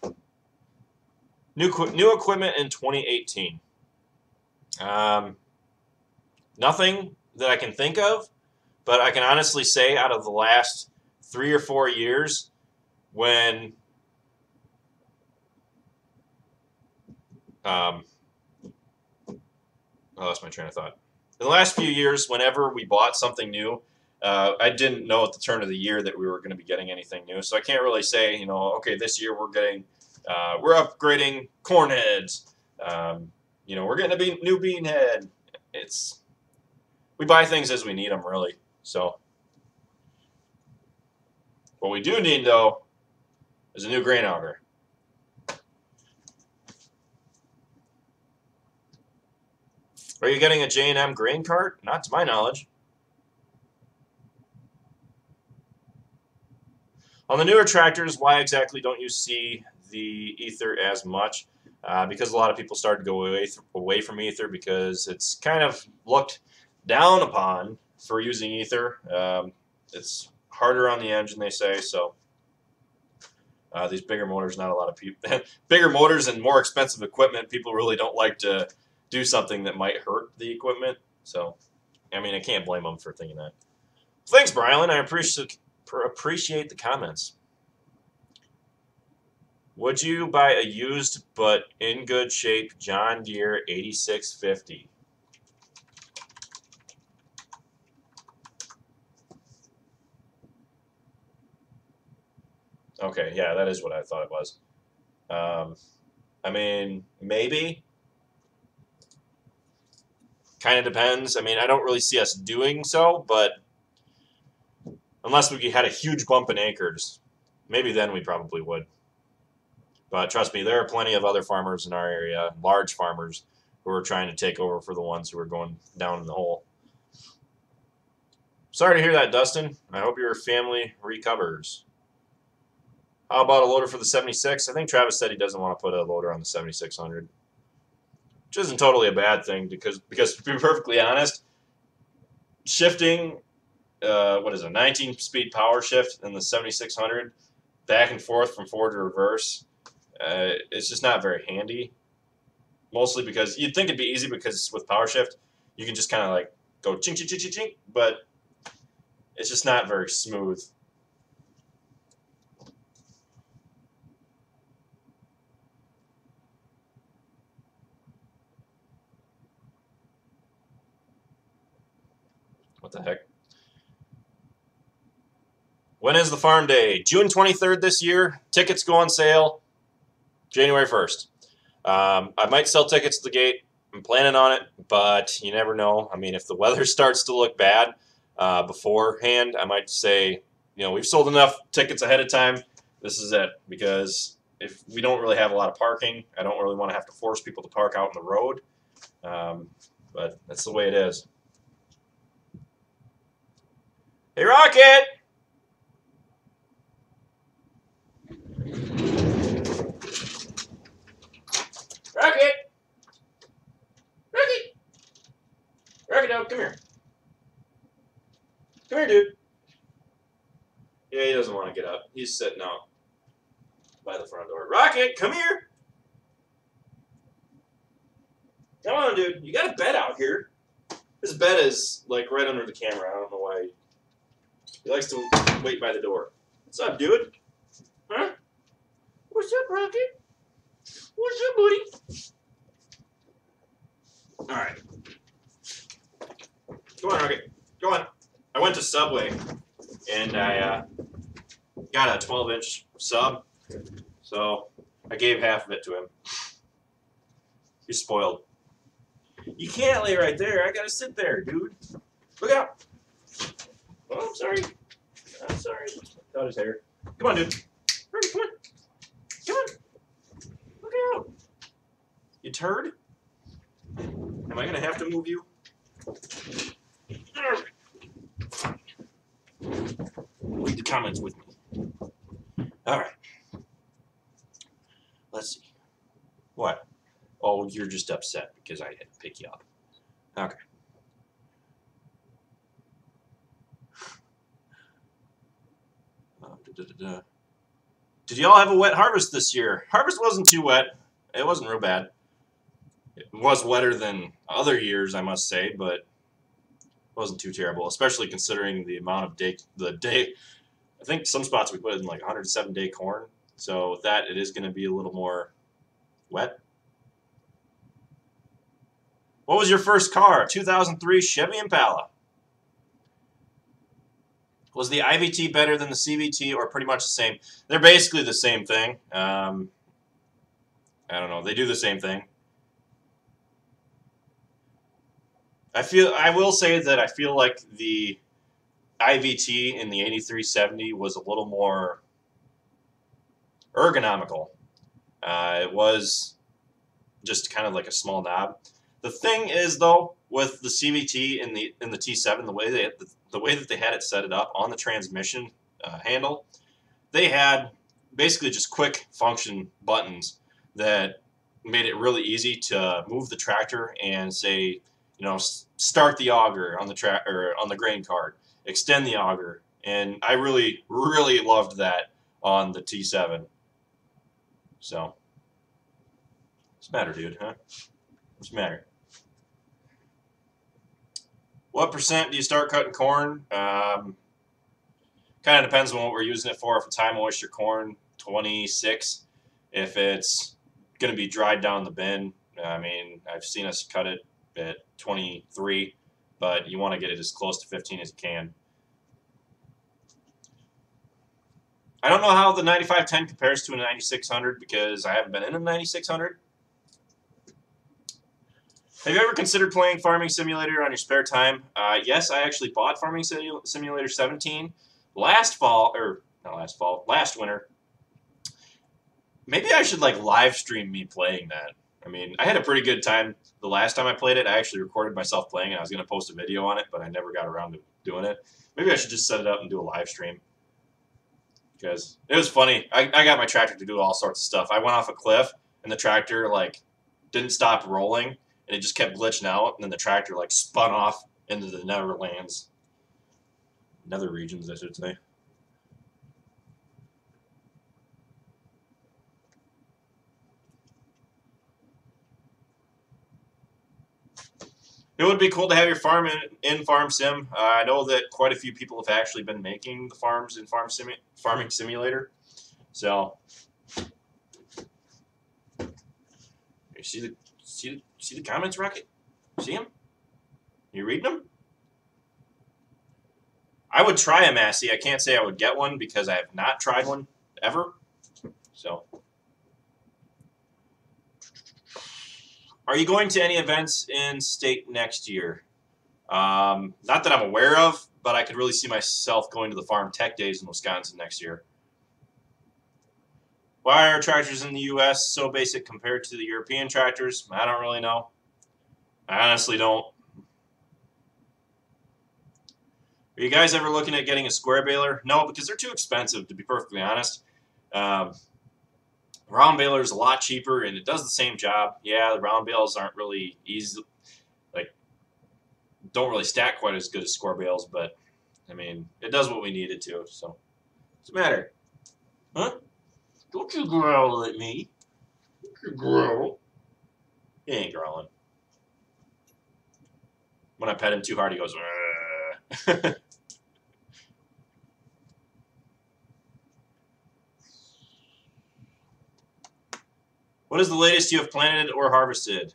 [SPEAKER 1] new equipment in 2018. Nothing that I can think of, but I can honestly say out of the last 3 or 4 years, when I lost my train of thought. In the last few years, whenever we bought something new, I didn't know at the turn of the year that we were going to be getting anything new. So I can't really say, you know, okay, this year we're upgrading corn heads. You know, we're getting a new bean head. We buy things as we need them, really. So what we do need, though, is a new grain auger. Are you getting a J&M grain cart? Not to my knowledge. On the newer tractors, why exactly don't you see the ether as much? Because a lot of people started to go away from ether because it's kind of looked down upon for using ether. It's harder on the engine, they say. So these bigger motors, not a lot of people. Bigger motors and more expensive equipment, people really don't like to do something that might hurt the equipment. So, I mean, I can't blame them for thinking that. Thanks, Brylan. I appreciate the comments. Would you buy a used but in good shape John Deere 8650? Okay, yeah, that is what I thought it was. I mean, maybe. Kind of depends. I mean, I don't really see us doing so, but unless we had a huge bump in acres, maybe then we probably would. But trust me, there are plenty of other farmers in our area, large farmers, who are trying to take over for the ones who are going down in the hole. Sorry to hear that, Dustin. I hope your family recovers. How about a loader for the 76? I think Travis said he doesn't want to put a loader on the 7600. Which isn't totally a bad thing because to be perfectly honest, shifting, what is it, 19-speed power shift in the 7600, back and forth from forward to reverse, it's just not very handy. Mostly because you'd think it'd be easy because with power shift, you can just kind of like go chink, chink, chink, chink, chink, but it's just not very smooth. What the heck? When is the farm day? June 23rd this year. Tickets go on sale January 1st. I might sell tickets at the gate. I'm planning on it, but you never know. I mean, if the weather starts to look bad beforehand, I might say, you know, we've sold enough tickets ahead of time. This is it. Because if we don't really have a lot of parking, I don't really want to have to force people to park out on the road. But that's the way it is. Hey, Rocket! Rocket! Rocket! Rocket dog, come here. Come here, dude. Yeah, he doesn't want to get up. He's sitting out by the front door. Rocket, come here! Come on, dude. You got a bed out here. This bed is, like, right under the camera. I don't know why. He likes to wait by the door. What's up, dude? Huh? What's up, Rocket? What's up, buddy? All right. Go on, Rocket. Go on. I went to Subway, and I got a 12-inch sub, so I gave half of it to him. He's spoiled. You can't lay right there. I gotta sit there, dude. Look out. Oh, I'm sorry. I'm sorry. Got his hair. Come on, dude. Hurry, come on. Come on. out. You turd. Am I going to have to move you? Read the comments with me. All right. Let's see. What? Oh, you're just upset because I had to pick you up. Okay. Did y'all have a wet harvest this year? Harvest wasn't too wet. It wasn't real bad. It was wetter than other years, I must say, but it wasn't too terrible, especially considering the amount of day. I think some spots we put in like 107-day corn, so with that, it is going to be a little more wet. What was your first car? 2003 Chevy Impala. Was the IVT better than the CVT or pretty much the same? They're basically the same thing. I don't know. They do the same thing. I will say that I feel like the IVT in the 8370 was a little more ergonomical. It was just kind of like a small knob. The thing is, though, with the CVT in the T7, the way that they had it set it up on the transmission handle, they had basically just quick function buttons that made it really easy to move the tractor and say, start the auger on the on the grain cart, extend the auger, and I really, really loved that on the T7. So, what's the matter, dude? Huh? What's the matter? What percent do you start cutting corn? Kind of depends on what we're using it for. If it's high moisture corn, 26. If it's going to be dried down the bin, I mean, I've seen us cut it at 23, but you want to get it as close to 15 as you can. I don't know how the 9510 compares to a 9600 because I haven't been in a 9600. Have you ever considered playing Farming Simulator on your spare time? Yes, I actually bought Farming Simulator 17 last winter. Maybe I should live stream me playing that. I mean, I had a pretty good time the last time I played it. I actually recorded myself playing, and I was going to post a video on it, but I never got around to doing it. Maybe I should just set it up and do a live stream. Because it was funny. I got my tractor to do all sorts of stuff. I went off a cliff, and the tractor, didn't stop rolling, and it just kept glitching out, and then the tractor, spun off into the Netherlands. Nether regions, I should say. It would be cool to have your farm in Farm Sim. I know that quite a few people have actually been making the farms in Farming Simulator. So, you see the comments, Rocket? See them? You reading them? I would try a Massey. I can't say I would get one because I have not tried one ever. So. Are you going to any events in state next year? Not that I'm aware of, but I could really see myself going to the Farm Tech Days in Wisconsin next year. Why are tractors in the U.S. so basic compared to the European tractors? I don't really know. I honestly don't. Are you guys ever looking at getting a square baler? No, because they're too expensive, to be perfectly honest. Round baler is a lot cheaper, and it does the same job. Yeah, the round bales aren't really easy, don't really stack quite as good as square bales, but, I mean, it does what we need it to, so. What's the matter? Huh? Don't you growl at me. Don't you growl. He ain't growling. When I pet him too hard, he goes, What is the latest you have planted or harvested?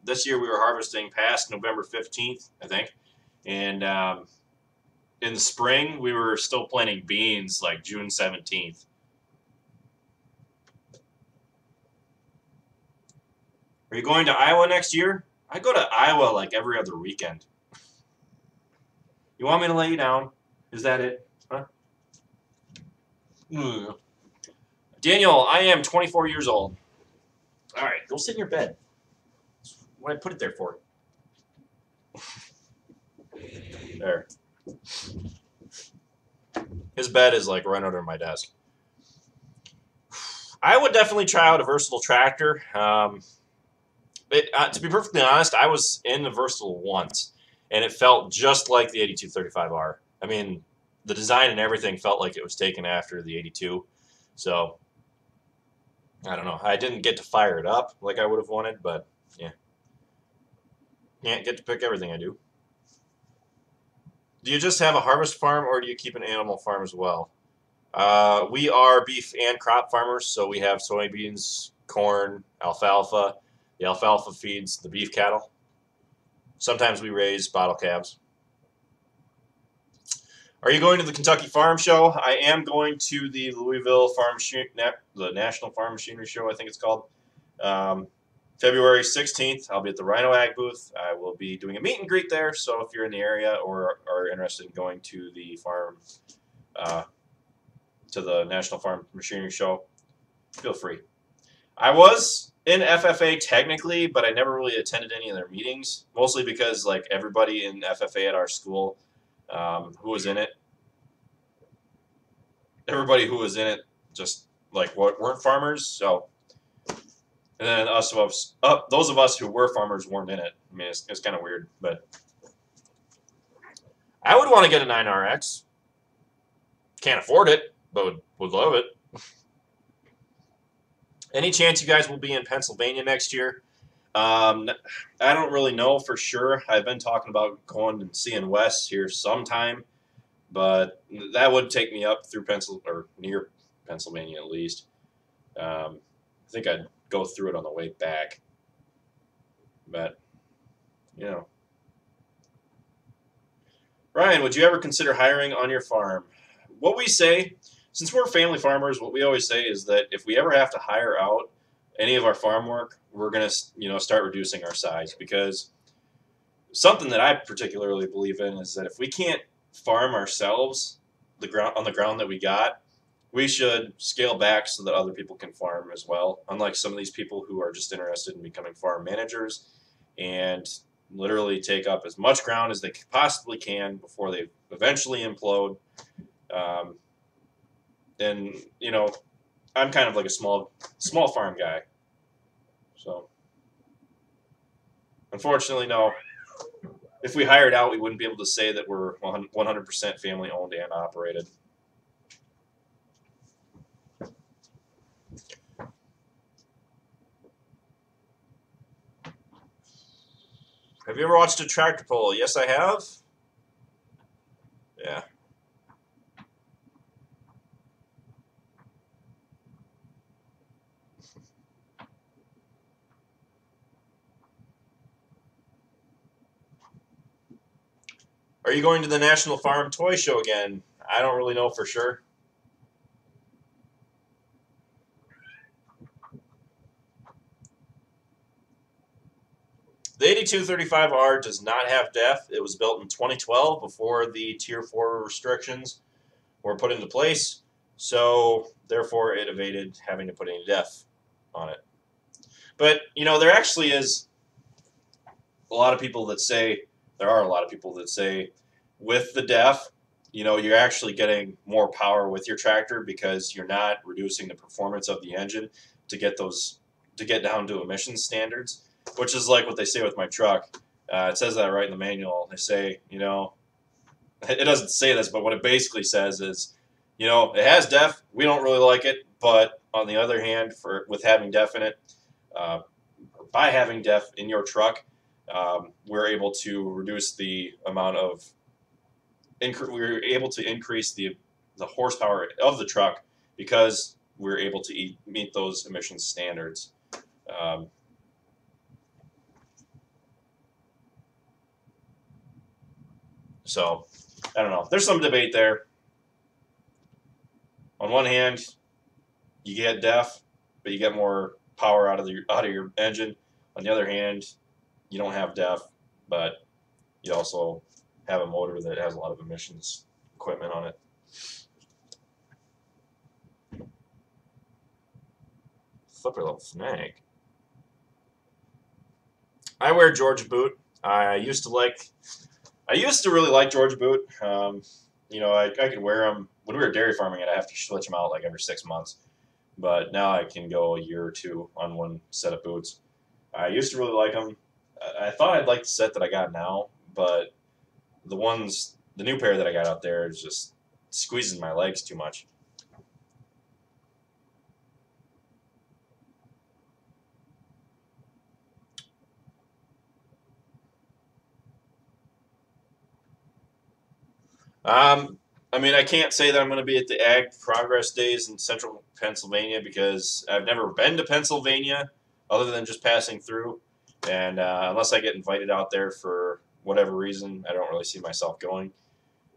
[SPEAKER 1] This year we were harvesting past November 15th, I think. And in the spring, we were still planting beans June 17th. Are you going to Iowa next year? I go to Iowa every other weekend. You want me to lay you down? Is that it? Huh? Daniel, I am 24 years old. All right, go sit in your bed. That's what I put it there for. There. His bed is like right under my desk. I would definitely try out a versatile tractor. To be perfectly honest, I was in the versatile once, and it felt just like the 8235R. I mean, the design and everything felt like it was taken after the 82. So, I don't know. I didn't get to fire it up like I would have wanted, but yeah. Can't get to pick everything I do. Do you just have a harvest farm, or do you keep an animal farm as well? We are beef and crop farmers, so we have soybeans, corn, alfalfa. The alfalfa feeds the beef cattle. Sometimes we raise bottle calves. Are you going to the Kentucky Farm Show? I am going to the Louisville the National Farm Machinery Show, I think it's called. February 16th, I'll be at the Rhino Ag booth. I will be doing a meet and greet there, so if you're in the area or are interested in going to the farm, to the National Farm Machinery Show, feel free. I was in FFA technically, but I never really attended any of their meetings, mostly because like everybody in FFA at our school who was in it, everybody who was in it just like weren't farmers, so. And then those of us who were farmers weren't in it. I mean, it's kind of weird, but I would want to get a 9RX. Can't afford it, but would love it. Any chance you guys will be in Pennsylvania next year? I don't really know for sure. I've been talking about going and seeing Wes here sometime, but that would take me up through near Pennsylvania at least. I think I'd go through it on the way back. But, you know. Ryan, would you ever consider hiring on your farm? What we say, since we're family farmers, what we always say is that if we ever have to hire out any of our farm work, we're going to, start reducing our size, because something that I particularly believe in is that if we can't farm ourselves on the ground that we got, we should scale back so that other people can farm as well. Unlike some of these people who are just interested in becoming farm managers and literally take up as much ground as they possibly can before they eventually implode. And I'm kind of like a small farm guy. So unfortunately, no. If we hired out, we wouldn't be able to say that we're 100% family owned and operated. Have you ever watched a tractor pull? Yes, I have. Yeah. Are you going to the National Farm Toy Show again? I don't really know for sure. The 8235R does not have DEF. It was built in 2012 before the Tier 4 restrictions were put into place, so therefore it evaded having to put any DEF on it. But, there actually is a lot of people that say, with the DEF, you're actually getting more power with your tractor because you're not reducing the performance of the engine to get down to emissions standards. Which is like what they say with my truck. It says that right in the manual. They say, it doesn't say this, but what it basically says is, it has DEF. We don't really like it, but on the other hand, with having DEF in it, by having DEF in your truck, we're able to reduce the amount of we're able to increase the horsepower of the truck because we're able to meet those emissions standards. So, I don't know. There's some debate there. On one hand, you get DEF, but you get more power out of your engine. On the other hand, you don't have DEF, but you also have a motor that has a lot of emissions equipment on it. Flipper level snag. I wear Georgia boot. I used to really like Georgia boot. You know, I could wear them when we were dairy farming. I'd have to switch them out like every 6 months, but now I can go a year or two on one set of boots. I used to really like them. I thought I'd like the set that I got now, but the new pair that I got out there is just squeezing my legs too much. I mean, I can't say that I'm going to be at the Ag Progress Days in central Pennsylvania because I've never been to Pennsylvania other than just passing through. And unless I get invited out there for whatever reason, I don't really see myself going.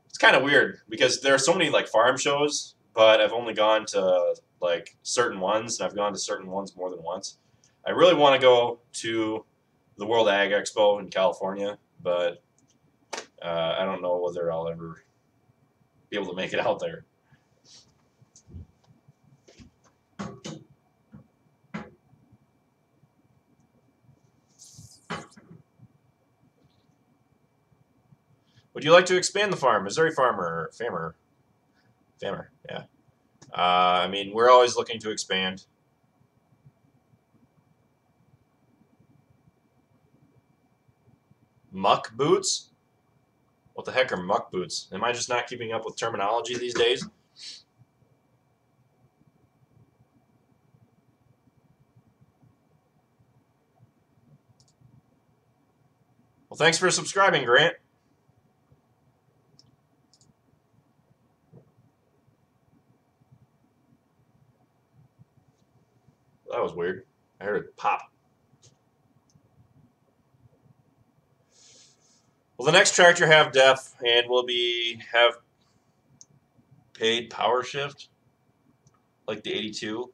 [SPEAKER 1] It's kind of weird because there are so many like farm shows, but I've only gone to like certain ones, and I've gone to certain ones more than once. I really want to go to the World Ag Expo in California, but I don't know whether I'll ever be able to make it out there. Would you like to expand the farm? Missouri Farmer, Famer, yeah. I mean, we're always looking to expand. Muck boots? What the heck are muck boots? Am I just not keeping up with terminology these days? Well, thanks for subscribing, Grant. That was weird. I heard it pop. Will the next tractor have DEF and will have paid power shift like the 82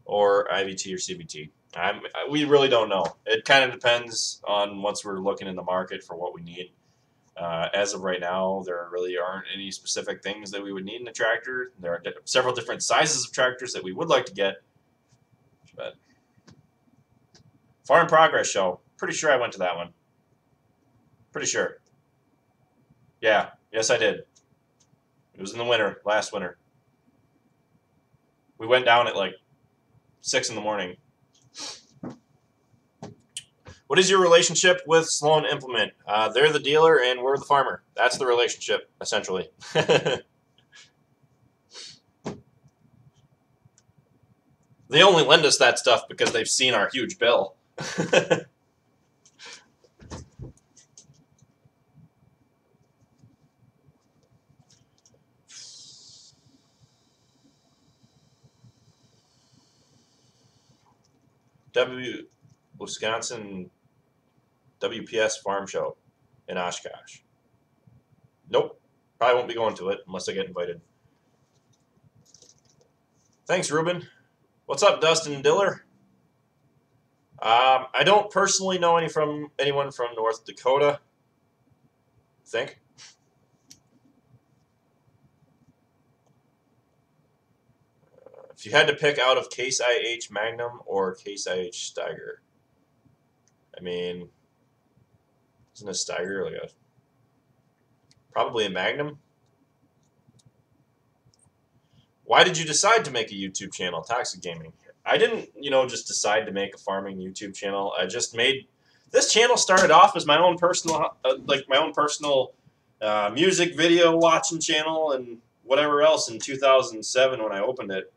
[SPEAKER 1] or IVT or CVT? We really don't know. It kind of depends on once we're looking in the market for what we need. As of right now, there really aren't any specific things that we would need in a tractor. There are several different sizes of tractors that we would like to get. But Farm Progress Show. Pretty sure I went to that one. Pretty sure. Yeah. Yes, I did. It was in the winter, last winter. We went down at like 6 in the morning. What is your relationship with Sloan Implement? They're the dealer and we're the farmer. That's the relationship, essentially. They only lend us that stuff because they've seen our huge bill. Wisconsin WPS Farm Show in Oshkosh. Nope. Probably won't be going to it unless I get invited. Thanks, Ruben. What's up, Dustin Diller? I don't personally know anyone from North Dakota. I think. If you had to pick out of Case IH Magnum or Case IH Steiger, I mean, isn't a Steiger like probably a Magnum? Why did you decide to make a YouTube channel, Toxic Gaming? I didn't, just decide to make a farming YouTube channel. I just made this channel started off as my own personal, music video watching channel and whatever else in 2007 when I opened it.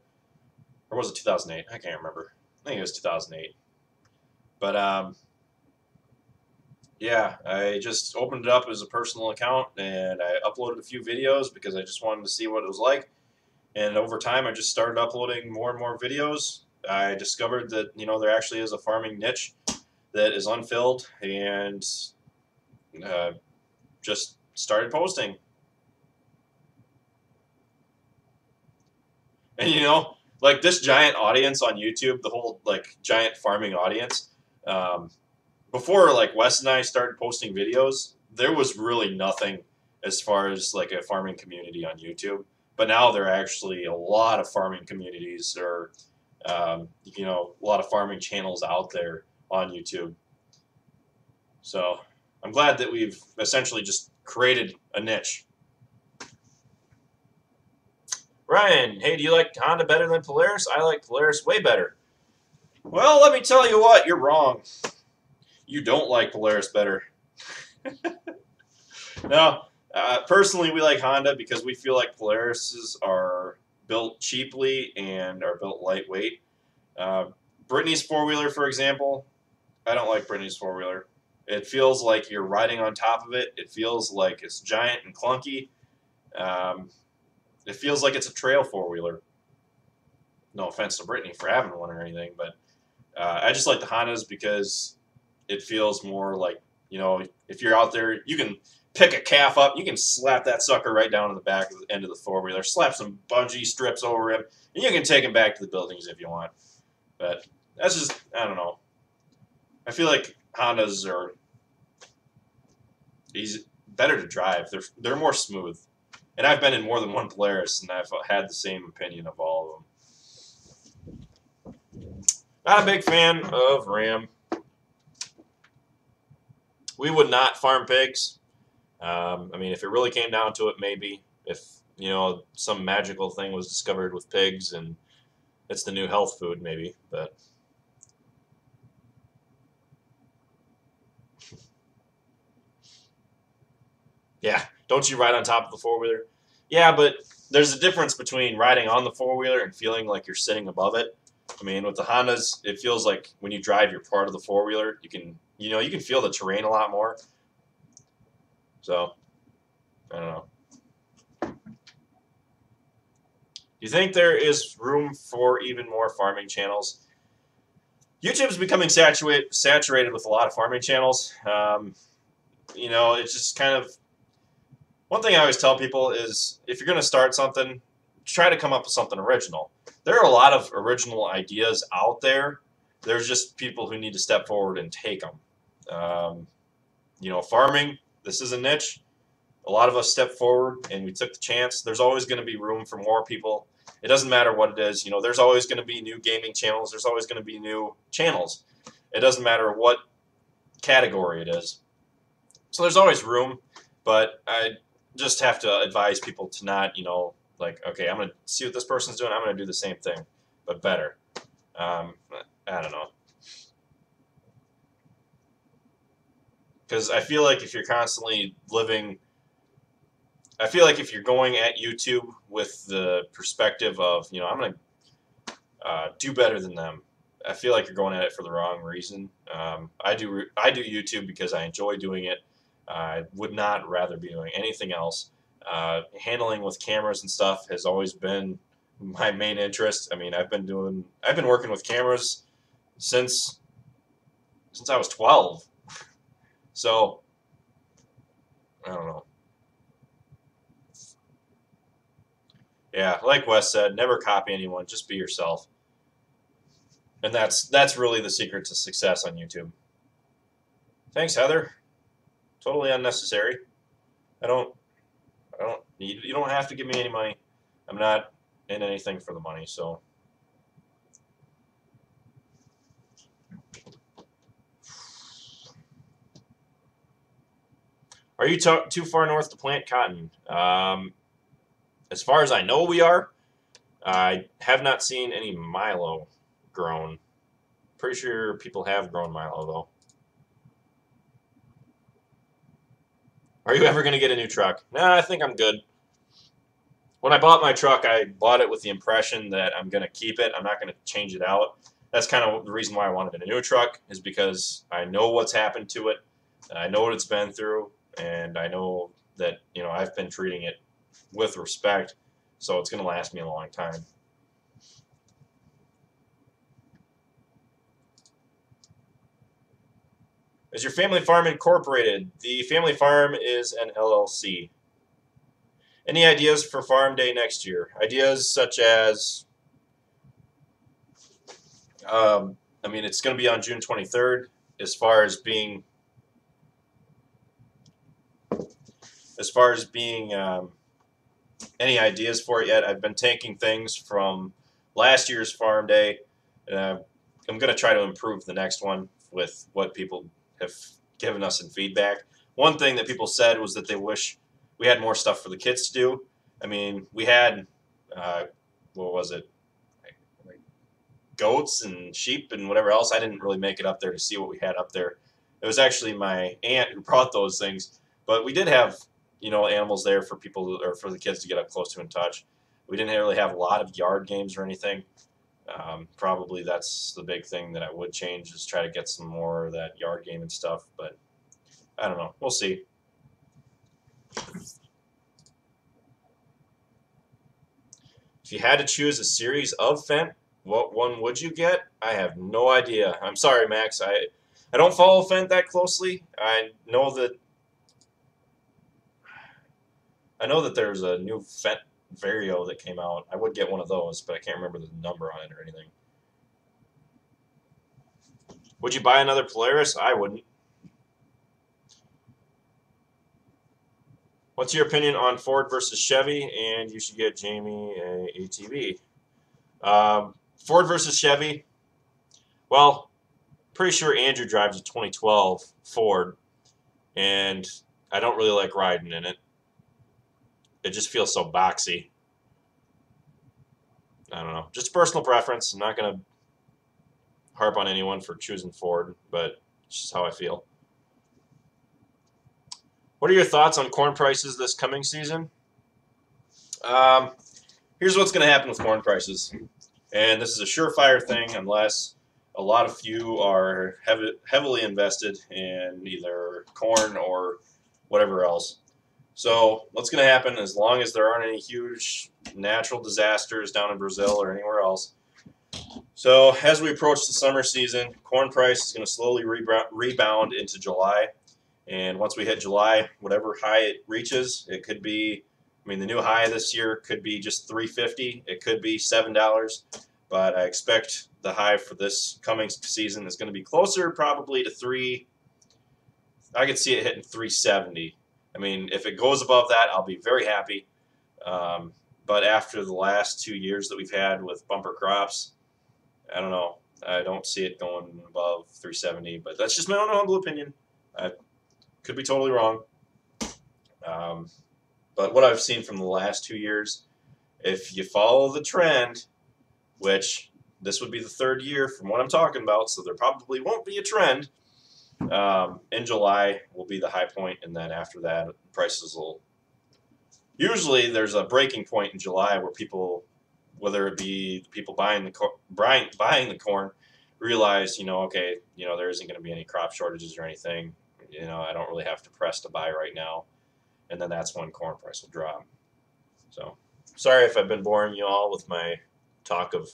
[SPEAKER 1] Or was it 2008? I can't remember. I think it was 2008. But yeah, I just opened it up as a personal account and I uploaded a few videos because I just wanted to see what it was like. And over time, I just started uploading more and more videos. I discovered that, there actually is a farming niche that is unfilled and just started posting. And, like this giant audience on YouTube, the whole like giant farming audience, before like Wes and I started posting videos, there was really nothing as far as like a farming community on YouTube. But now there are actually a lot of farming communities or, a lot of farming channels out there on YouTube. So I'm glad that we've essentially just created a niche. Ryan, hey, do you like Honda better than Polaris? I like Polaris way better. Well, let me tell you what, you're wrong. You don't like Polaris better. No, personally, we like Honda because we feel like Polarises are built cheaply and are built lightweight. Brittany's four-wheeler, for example, I don't like Brittany's four-wheeler. It feels like you're riding on top of it. It feels like it's giant and clunky. It feels like it's a trail four-wheeler. No offense to Brittany for having one or anything, but I just like the Hondas because it feels more like, if you're out there, you can pick a calf up, you can slap that sucker right down in the back of the end of the four-wheeler, slap some bungee strips over him, and you can take him back to the buildings if you want. But that's just, I don't know. I feel like Hondas are better to drive. They're more smooth. And I've been in more than one Polaris, and I've had the same opinion of all of them. Not a big fan of Ram. We would not farm pigs. I mean, if it really came down to it, maybe. If, some magical thing was discovered with pigs and it's the new health food, maybe. But yeah, don't you ride on top of the four-wheeler? Yeah, but there's a difference between riding on the four-wheeler and feeling like you're sitting above it. I mean, with the Hondas, it feels like when you drive, you're part of the four-wheeler. You can feel the terrain a lot more. So, I don't know. Do you think there is room for even more farming channels? YouTube's becoming saturated with a lot of farming channels. It's just kind of... One thing I always tell people is if you're going to start something, try to come up with something original. There are a lot of original ideas out there. There's just people who need to step forward and take them. Farming, this is a niche. A lot of us stepped forward and we took the chance. There's always going to be room for more people. It doesn't matter what it is. There's always going to be new gaming channels. There's always going to be new channels. It doesn't matter what category it is. So there's always room, but I just have to advise people to not, okay, I'm going to see what this person's doing. I'm going to do the same thing, but better. I don't know. Because I feel like if you're constantly I feel like if you're going at YouTube with the perspective of, I'm going to do better than them, I feel like you're going at it for the wrong reason. I do YouTube because I enjoy doing it. I would not rather be doing anything else. Handling with cameras and stuff has always been my main interest. I mean, I've been working with cameras since I was 12. So, I don't know. Yeah, like Wes said, never copy anyone. Just be yourself. And that's really the secret to success on YouTube. Thanks, Heather. Totally unnecessary. You don't have to give me any money. I'm not in anything for the money, so. Are you too far north to plant cotton? As far as I know, we are. I have not seen any milo grown. Pretty sure people have grown milo, though. Are you ever going to get a new truck? Nah, I think I'm good. When I bought my truck, I bought it with the impression that I'm going to keep it. I'm not going to change it out. That's kind of the reason why I wanted a new truck, is because I know what's happened to it. I know what it's been through, and I know that, I've been treating it with respect, so it's going to last me a long time. Is your family farm incorporated? The family farm is an LLC. Any ideas for farm day next year? Ideas such as, it's going to be on June 23rd. As far as being any ideas for it yet, I've been taking things from last year's farm day. I'm going to try to improve the next one. with what people have given us in feedback. One thing that people said was that they wish we had more stuff for the kids to do. I mean, we had, what was it, like goats and sheep and whatever else. I didn't really make it up there to see what we had up there. It was actually my aunt who brought those things. But we did have, animals there for people or for the kids to get up close to and touch. We didn't really have a lot of yard games or anything. Probably that's the big thing that I would change is try to get some more of that yard game and stuff. But I don't know. We'll see. If you had to choose a series of Fent, what one would you get? I have no idea. I'm sorry, Max. I don't follow Fent that closely. I know that there's a new Fent Vario that came out. I would get one of those, but I can't remember the number on it or anything. Would you buy another Polaris? I wouldn't. What's your opinion on Ford versus Chevy? And you should get Jamie a ATV. Ford versus Chevy. Well, pretty sure Andrew drives a 2012 Ford, and I don't really like riding in it. It just feels so boxy. I don't know. Just personal preference. I'm not going to harp on anyone for choosing Ford, but it's just how I feel. What are your thoughts on corn prices this coming season? Here's what's going to happen with corn prices. And this is a surefire thing unless a lot of you are heavily invested in either corn or whatever else. So what's going to happen, as long as there aren't any huge natural disasters down in Brazil or anywhere else. So as we approach the summer season, corn price is going to slowly rebound into July. And once we hit July, whatever high it reaches, it could be, the new high this year could be just $3.50. It could be $7. But I expect the high for this coming season is going to be closer probably to $3. I could see it hitting $3.70. If it goes above that, I'll be very happy. But after the last 2 years that we've had with bumper crops, I don't know. I don't see it going above $3.70. But that's just my own humble opinion. I could be totally wrong. But what I've seen from the last 2 years, if you follow the trend, which this would be the third year from what I'm talking about, so there probably won't be a trend. In July will be the high point, and then after that, prices will. Usually, there's a breaking point in July where people, whether it be people buying the corn, realize, okay, there isn't going to be any crop shortages or anything. I don't really have to press to buy right now, and then that's when corn price will drop. So, sorry if I've been boring you all with my talk of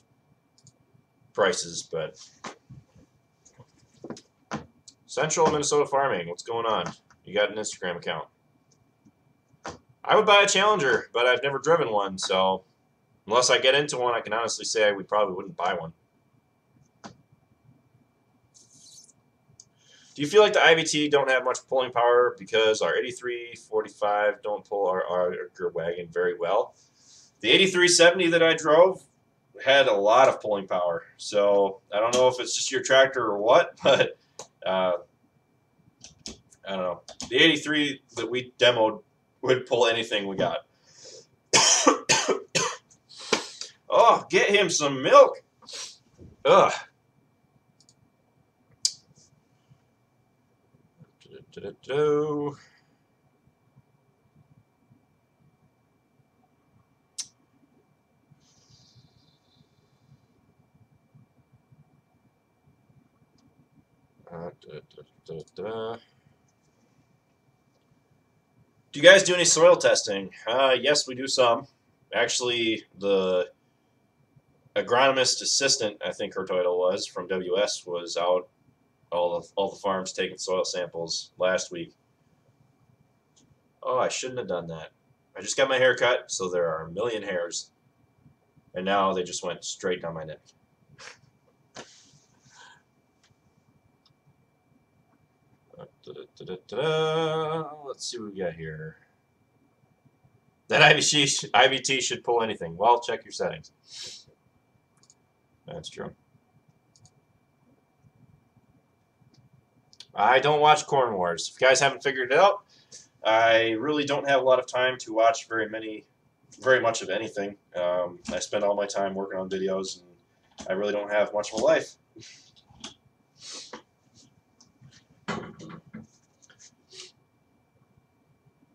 [SPEAKER 1] prices, but Central Minnesota Farming, what's going on? You got an Instagram account. I would buy a Challenger, but I've never driven one, so unless I get into one, I can honestly say we probably wouldn't buy one. Do you feel like the IVT don't have much pulling power because our 8345 don't pull our wagon very well? The 8370 that I drove had a lot of pulling power, so I don't know if it's just your tractor or what, but I don't know. The 83 that we demoed would pull anything we got. Oh, get him some milk. Ugh. Do you guys do any soil testing? Yes, we do some. Actually, the agronomist assistant, I think her title was, from WS was out all the farms taking soil samples last week. Oh, I shouldn't have done that. I just got my hair cut, so there are a million hairs. And now they just went straight down my neck. Let's see what we got here. That IVT should pull anything. Well, check your settings. That's true. I don't watch Corn Wars. If you guys haven't figured it out, I really don't have a lot of time to watch very much of anything. I spend all my time working on videos, and I really don't have much of a life.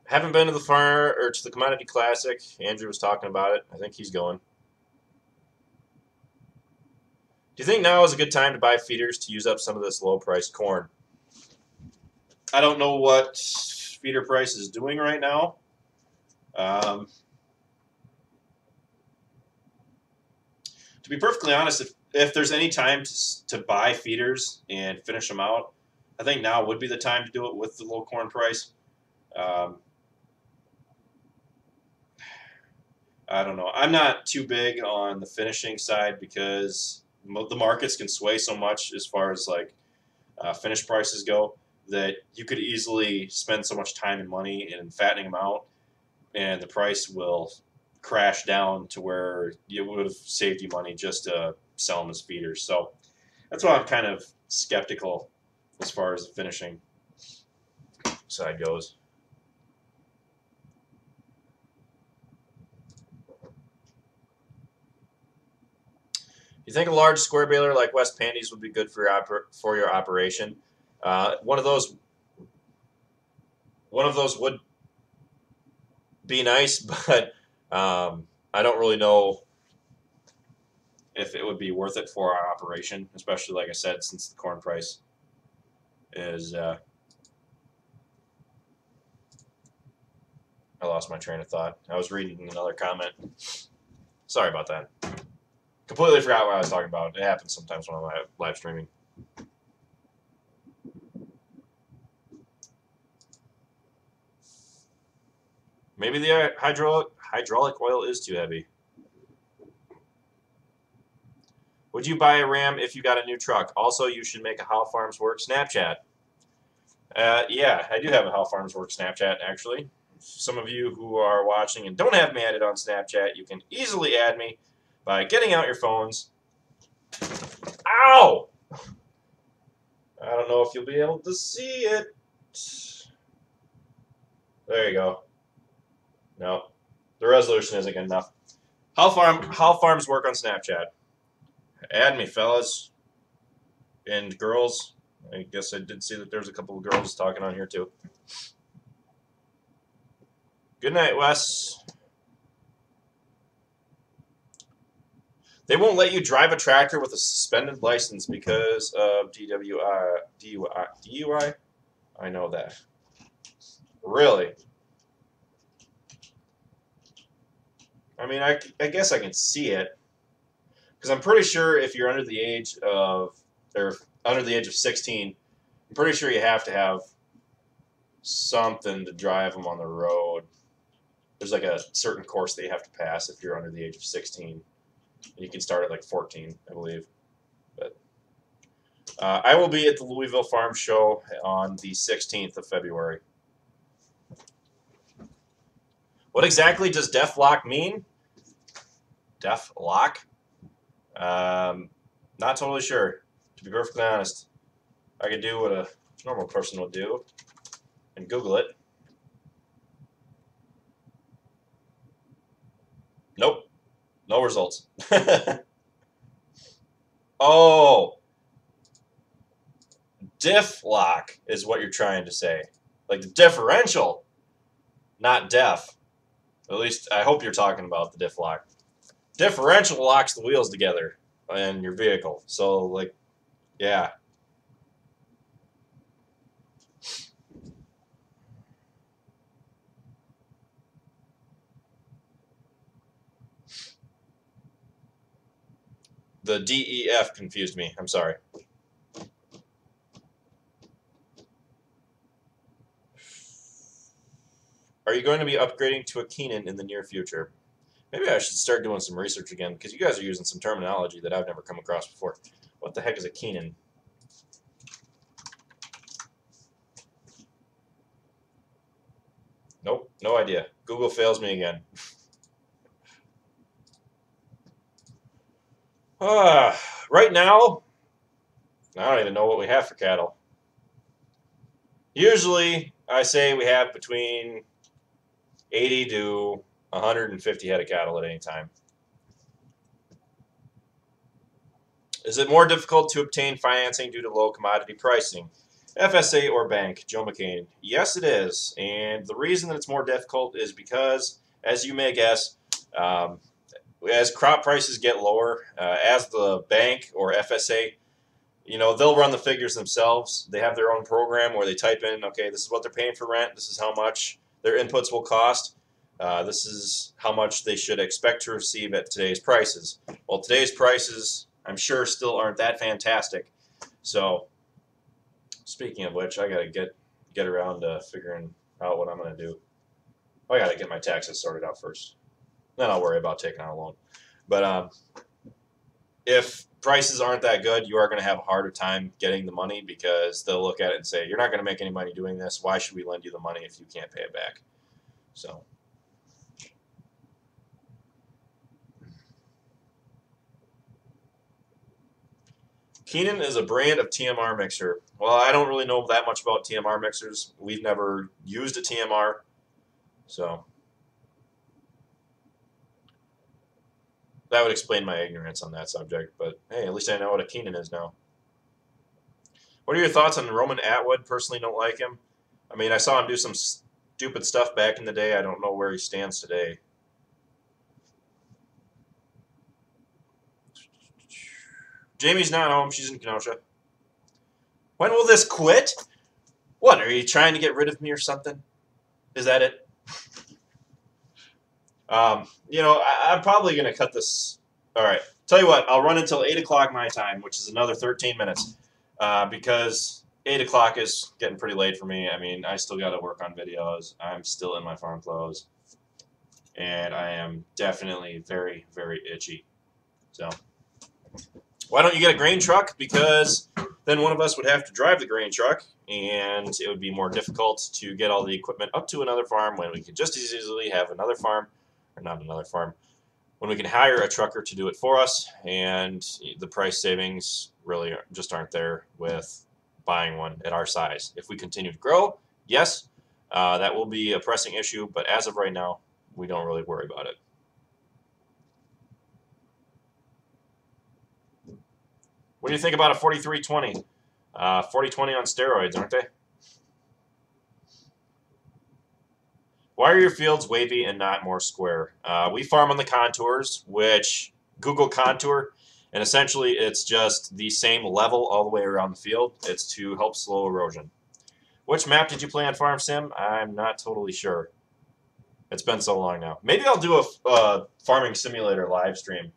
[SPEAKER 1] Haven't been to the Commodity Classic. Andrew was talking about it. I think he's going. Do you think now is a good time to buy feeders to use up some of this low-priced corn? I don't know what feeder price is doing right now. To be perfectly honest, if there's any time to buy feeders and finish them out, I think now would be the time to do it with the low corn price. I don't know. I'm not too big on the finishing side because the markets can sway so much as far as like finished prices go that you could easily spend so much time and money in fattening them out, and the price will crash down to where it would have saved you money just to sell them as feeders. So that's why I'm kind of skeptical as far as the finishing side goes. You think a large square baler like West Pandy's would be good for your operation? One of those would be nice, but I don't really know if it would be worth it for our operation, especially like I said, since the corn price is. I lost my train of thought. I was reading another comment. Sorry about that. Completely forgot what I was talking about. It happens sometimes when I'm live streaming. Maybe the hydraulic oil is too heavy. Would you buy a Ram if you got a new truck? Also, you should make a How Farms Work Snapchat. Yeah, I do have a How Farms Work Snapchat, actually. Some of you who are watching and don't have me added on Snapchat, you can easily add me by getting out your phones. Ow! I don't know if you'll be able to see it. There you go. No, the resolution isn't good enough. How Farms Work on Snapchat. Add me, fellas and girls. I guess I did see that there's a couple of girls talking on here too. Good night, Wes. They won't let you drive a tractor with a suspended license because of DUI. I know that. Really? I mean, I guess I can see it. Because I'm pretty sure if you're under the age of 16, I'm pretty sure you have to have something to drive them on the road. There's like a certain course that you have to pass if you're under the age of 16. And you can start at like 14, I believe. But I will be at the Louisville Farm Show on the 16th of February. What exactly does Def Lock mean? Def Lock? Not totally sure, to be perfectly honest. I could do what a normal person would do and Google it. Nope. No results. Oh. Diff lock is what you're trying to say. Like the differential, not deaf. At least I hope you're talking about the diff lock. Differential locks the wheels together in your vehicle. So, like, yeah. The DEF confused me. I'm sorry. Are you going to be upgrading to a Keenan in the near future? Maybe I should start doing some research again, because you guys are using some terminology that I've never come across before. What the heck is a Keenan? Nope, no idea. Google fails me again. Right now, I don't even know what we have for cattle. Usually, I say we have between 80 to 150 head of cattle at any time. Is it more difficult to obtain financing due to low commodity pricing? FSA or bank? Joe McCain. Yes, it is. And the reason that it's more difficult is because, as you may guess, as crop prices get lower, as the bank or FSA, they'll run the figures themselves. They have their own program where they type in, okay, this is what they're paying for rent. This is how much their inputs will cost. This is how much they should expect to receive at today's prices. Well, today's prices, I'm sure, still aren't that fantastic. So, speaking of which, I got to get around to figuring out what I'm going to do. I got to get my taxes sorted out first. Then I'll worry about taking out a loan. But if prices aren't that good, you are going to have a harder time getting the money because they'll look at it and say, you're not going to make any money doing this. Why should we lend you the money if you can't pay it back? So. Keenan is a brand of TMR mixer. Well, I don't really know that much about TMR mixers. We've never used a TMR, so that would explain my ignorance on that subject. But hey, at least I know what a Keenan is now. What are your thoughts on Roman Atwood? Personally, don't like him. I mean, I saw him do some stupid stuff back in the day. I don't know where he stands today. Jamie's not home. She's in Kenosha. When will this quit? What, are you trying to get rid of me or something? Is that it? I'm probably going to cut this. All right. Tell you what, I'll run until 8 o'clock my time, which is another 13 minutes, because 8 o'clock is getting pretty late for me. I mean, I still got to work on videos. I'm still in my farm clothes, and I am definitely very, very itchy. So why don't you get a grain truck? Because then one of us would have to drive the grain truck, and it would be more difficult to get all the equipment up to another farm when we could just as easily have another farm, or not another farm, when we can hire a trucker to do it for us, and the price savings really just aren't there with buying one at our size. If we continue to grow, yes, that will be a pressing issue, but as of right now, we don't really worry about it. What do you think about a 4320? 4020 on steroids, aren't they? Why are your fields wavy and not more square? We farm on the contours, which Google contour, and essentially it's just the same level all the way around the field. It's to help slow erosion. Which map did you play on Farm Sim? I'm not totally sure. It's been so long now. Maybe I'll do a farming simulator live stream.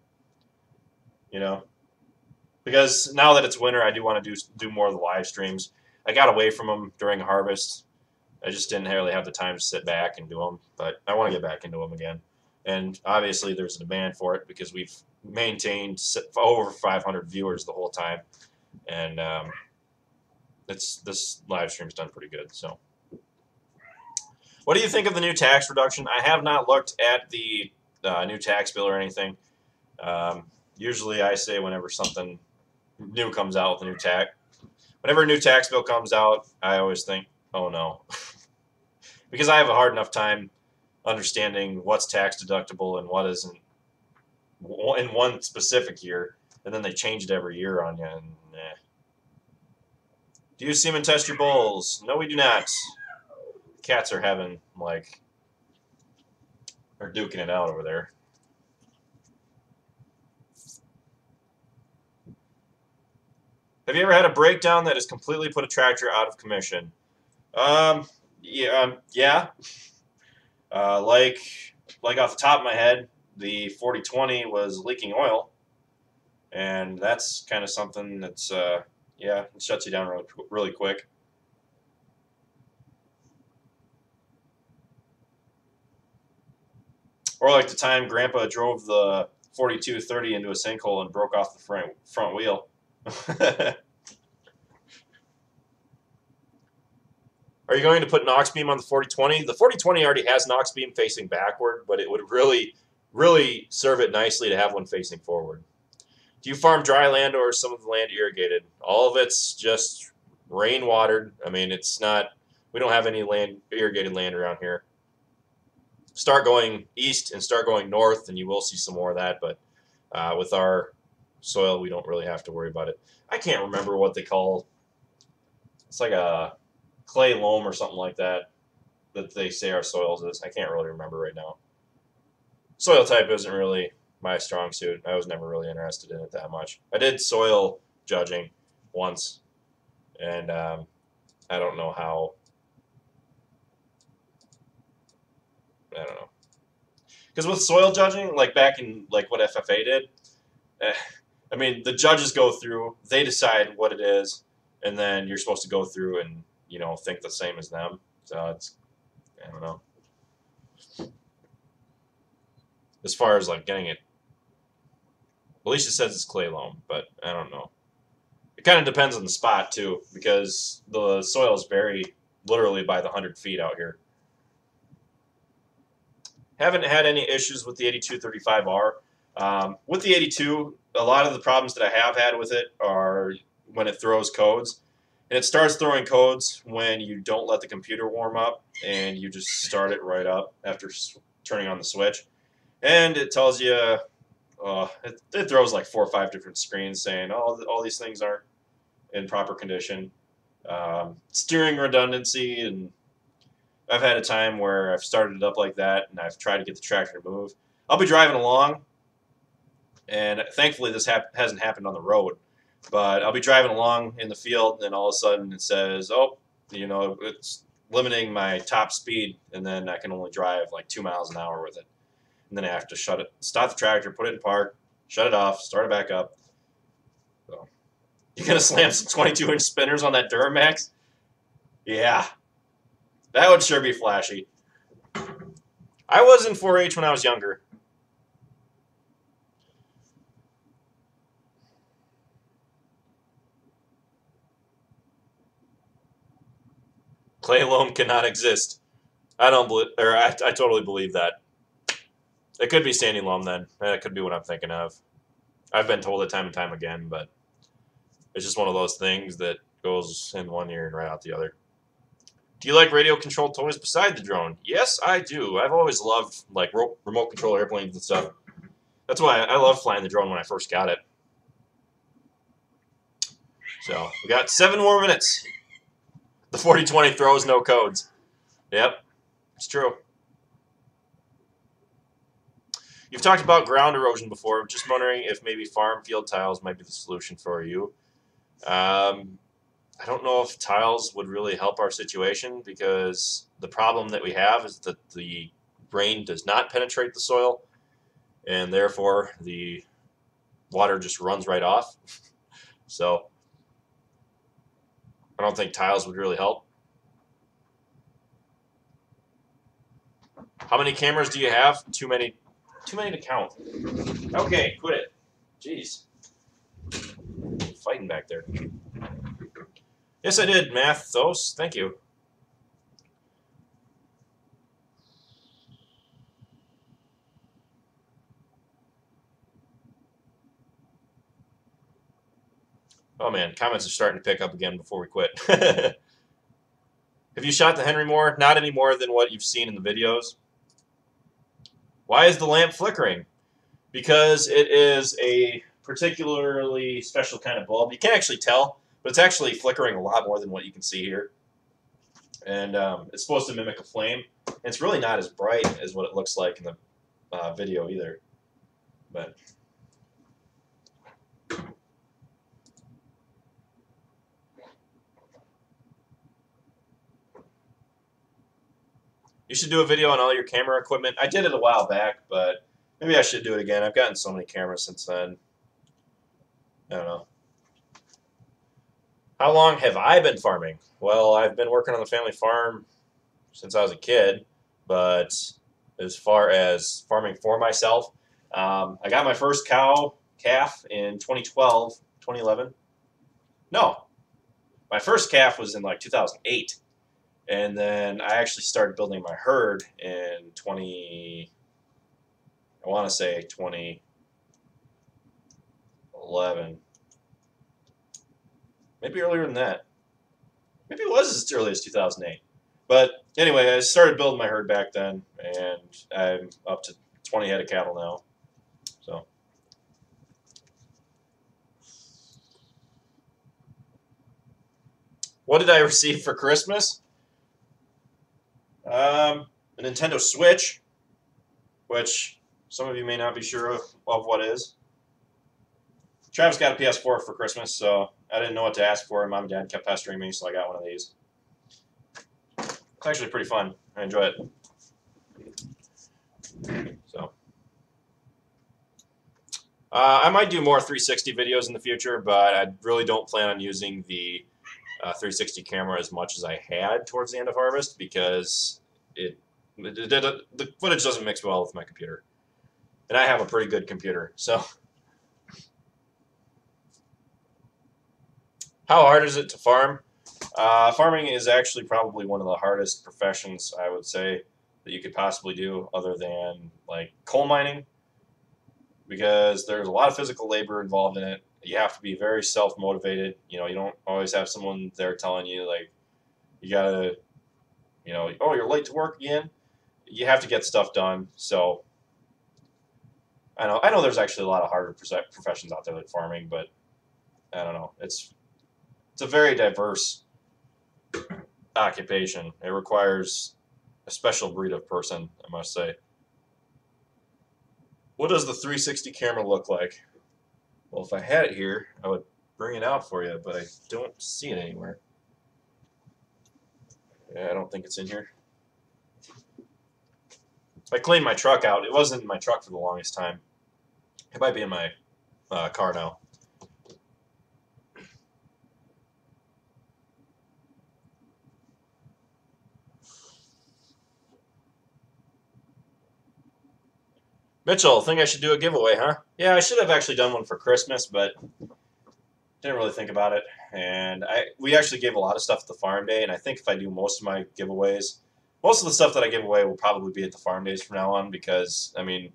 [SPEAKER 1] Because now that it's winter, I do want to do more of the live streams. I got away from them during harvest. I just didn't really have the time to sit back and do them, but I want to get back into them again. And obviously, there's a demand for it because we've maintained over 500 viewers the whole time, and this live stream's done pretty good. So, what do you think of the new tax reduction? I have not looked at the new tax bill or anything. Usually, I say whenever something new comes out with a new tax, whenever a new tax bill comes out, I always think, oh no. Because I have a hard enough time understanding what's tax deductible and what isn't in one specific year, and then they change it every year on you. And, Do you semen test your bulls? No, we do not. Cats are having, they're duking it out over there. Have you ever had a breakdown that has completely put a tractor out of commission? Yeah. Like off the top of my head, the 4020 was leaking oil, and that's kind of something that's it shuts you down really quick. Or like the time Grandpa drove the 4230 into a sinkhole and broke off the front wheel. Are you going to put Nox beam on the 4020? The 4020 already has Nox beam facing backward, but it would really, really serve it nicely to have one facing forward. Do you farm dry land or some of the land irrigated? All of it's just rain watered. I mean, it's not We don't have any irrigated land around here. Start going east and start going north, and you will see some more of that. But with our soil, we don't really have to worry about it. I can't remember what they call. It's like a clay loam or something like that they say our soils is. I can't really remember right now. Soil type isn't really my strong suit. I was never really interested in it that much. I did soil judging once, and I don't know how. I don't know. Because with soil judging, like back in like what FFA did, I mean the judges go through, they decide what it is, and then you're supposed to go through and think the same as them. So it's I don't know. As far as like getting it, Alicia says it's clay loam, but I don't know. It kind of depends on the spot too, because the soils vary literally by the 100 feet out here. Haven't had any issues with the 8235R. With the 82, a lot of the problems that I have had with it are when it throws codes. And it starts throwing codes when you don't let the computer warm up and you just start it right up after turning on the switch. And it tells you, it throws like 4 or 5 different screens saying, oh, all these things aren't in proper condition. Steering redundancy, and I've had a time where I've started it up like that and I've tried to get the tractor to move. I'll be driving along, and thankfully this hasn't happened on the road, but I'll be driving along in the field and all of a sudden it says, oh, it's limiting my top speed, and then I can only drive like 2 miles an hour with it. And then I have to stop the tractor, put it in park, shut it off, start it back up. So, you gonna slam some 22-inch spinners on that Duramax? Yeah, that would sure be flashy. I was in 4-H when I was younger. Clay loam cannot exist. I don't believe, or I totally believe that. It could be standing loam then. That could be what I'm thinking of. I've been told it time and time again, but it's just one of those things that goes in one ear and right out the other. Do you like radio-controlled toys beside the drone? Yes, I do. I've always loved like remote control airplanes and stuff. That's why I love flying the drone when I first got it. So we got 7 more minutes. The 4020 throws no codes. Yep, it's true. You've talked about ground erosion before. I'm just wondering if maybe farm field tiles might be the solution for you. I don't know if tiles would really help our situation, because the problem that we have is that the rain does not penetrate the soil, and therefore the water just runs right off. So I don't think tiles would really help. How many cameras do you have? Too many to count. Okay, quit it. Jeez. Fighting back there. Yes, I did, Mathos. Thank you. Oh man, comments are starting to pick up again before we quit. Have you shot the Henry Moore? Not any more than what you've seen in the videos. Why is the lamp flickering? Because it is a particularly special kind of bulb. You can't actually tell, but it's actually flickering a lot more than what you can see here. And it's supposed to mimic a flame. And it's really not as bright as what it looks like in the video either. But you should do a video on all your camera equipment. I did it a while back, but maybe I should do it again. I've gotten so many cameras since then. I don't know. How long have I been farming? Well, I've been working on the family farm since I was a kid, but as far as farming for myself, I got my first calf in 2012, 2011. No, my first calf was in like 2008. And then I actually started building my herd in 2011. Maybe earlier than that. Maybe it was as early as 2008. But anyway, I started building my herd back then, and I'm up to 20 head of cattle now. So. What did I receive for Christmas? A Nintendo Switch, which some of you may not be sure of what is. Travis got a PS4 for Christmas, so I didn't know what to ask for, and Mom and Dad kept pestering me, so I got one of these. It's actually pretty fun. I enjoy it. So, I might do more 360 videos in the future, but I really don't plan on using the 360 camera as much as I had towards the end of harvest because the footage doesn't mix well with my computer, and I have a pretty good computer. So, how hard is it to farm? Farming is actually probably one of the hardest professions, I would say, that you could possibly do, other than like coal mining, because there's a lot of physical labor involved in it. You have to be very self-motivated. You know, you don't always have someone there telling you, like, you gotta, you know, oh, you're late to work again. You have to get stuff done. So I know there's actually a lot of harder professions out there like farming, but I don't know. It's a very diverse occupation. It requires a special breed of person, I must say. What does the 360 camera look like? Well, if I had it here, I would bring it out for you, but I don't see it anywhere. Yeah, I don't think it's in here. I cleaned my truck out. It wasn't in my truck for the longest time. It might be in my car now. Mitchell, think I should do a giveaway, huh? Yeah, I should have actually done one for Christmas, but didn't really think about it. And we actually gave a lot of stuff at the farm day, and I think if I do most of my giveaways, most of the stuff that I give away will probably be at the farm days from now on because, I mean,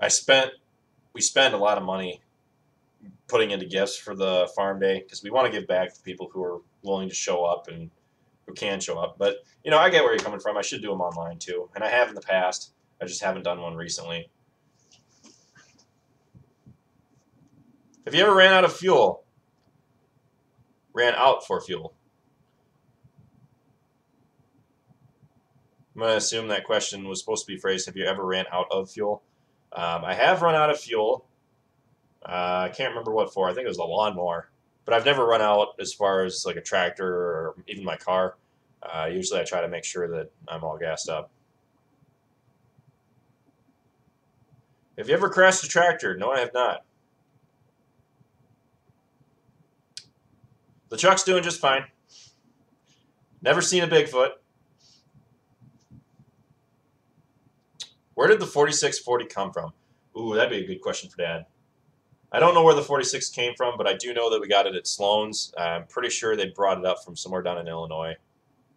[SPEAKER 1] we spend a lot of money putting into gifts for the farm day because we want to give back to people who are willing to show up and who can show up. But, you know, I get where you're coming from. I should do them online too, and I have in the past. I just haven't done one recently. Have you ever ran out of fuel? Ran out for fuel? I'm going to assume that question was supposed to be phrased, have you ever ran out of fuel? I have run out of fuel. I can't remember what for. I think it was a lawnmower. But I've never run out as far as like a tractor or even my car. Usually I try to make sure that I'm all gassed up. Have you ever crashed a tractor? No, I have not. The truck's doing just fine. Never seen a Bigfoot. Where did the 4640 come from? Ooh, that'd be a good question for Dad. I don't know where the 46 came from, but I do know that we got it at Sloan's. I'm pretty sure they brought it up from somewhere down in Illinois.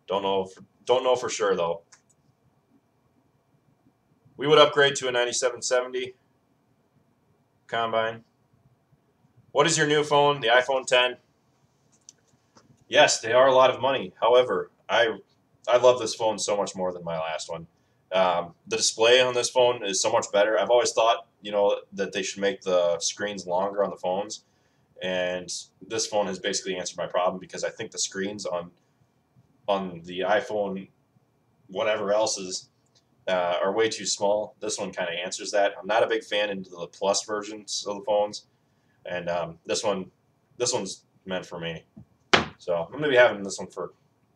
[SPEAKER 1] Don't know for sure though. We would upgrade to a 9770 combine. What is your new phone? The iPhone 10? Yes, they are a lot of money. However, I love this phone so much more than my last one. The display on this phone is so much better. I've always thought, you know, that they should make the screens longer on the phones, and this phone has basically answered my problem because I think the screens on the iPhone, whatever else is, are way too small. This one kind of answers that. I'm not a big fan into the Plus versions of the phones, and this one's meant for me. So I'm going to be having this one for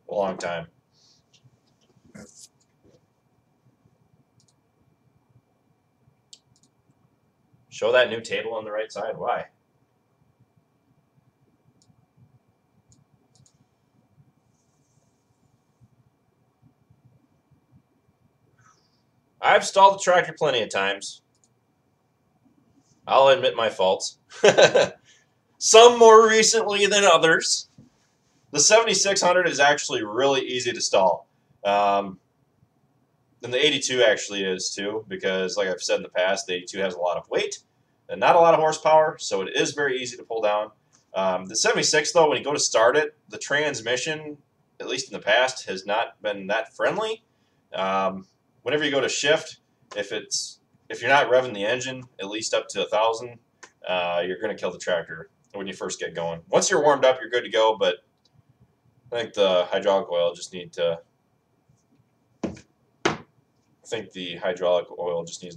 [SPEAKER 1] a long time. Show that new table on the right side. Why? I've stalled the tractor plenty of times. I'll admit my faults. Some more recently than others. The 7600 is actually really easy to stall. And the 82 actually is too, because like I've said in the past, the 82 has a lot of weight and not a lot of horsepower, so it is very easy to pull down. The 76 though, when you go to start it, the transmission at least in the past, has not been that friendly. Whenever you go to shift, if you're not revving the engine at least up to 1,000, you're going to kill the tractor when you first get going. Once you're warmed up, you're good to go, but I think the hydraulic oil just needs to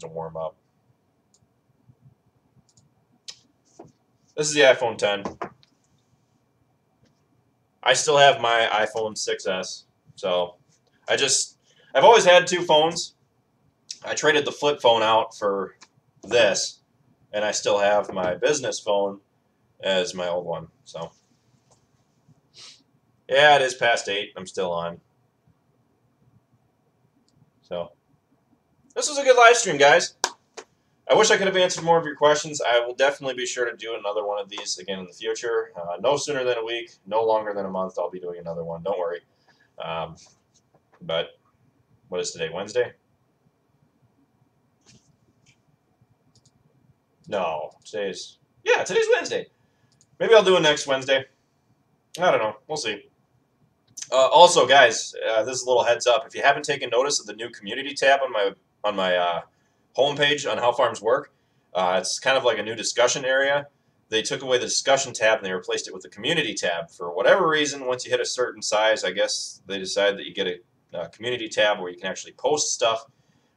[SPEAKER 1] warm up. This is the iPhone 10. I still have my iPhone 6S, so I've always had two phones. I traded the flip phone out for this, and I still have my business phone as my old one. So, yeah, it is past 8. I'm still on. So, this was a good live stream, guys. I wish I could have answered more of your questions. I will definitely be sure to do another one of these again in the future. No sooner than a week, no longer than a month, I'll be doing another one. Don't worry. But what is today? Wednesday? No, today's Wednesday. Maybe I'll do it next Wednesday. I don't know. We'll see. Also, guys, this is a little heads up. If you haven't taken notice of the new community tab on my homepage on How Farms Work, it's kind of like a new discussion area. They took away the discussion tab and they replaced it with the community tab. For whatever reason, once you hit a certain size, I guess they decided that you get a community tab where you can actually post stuff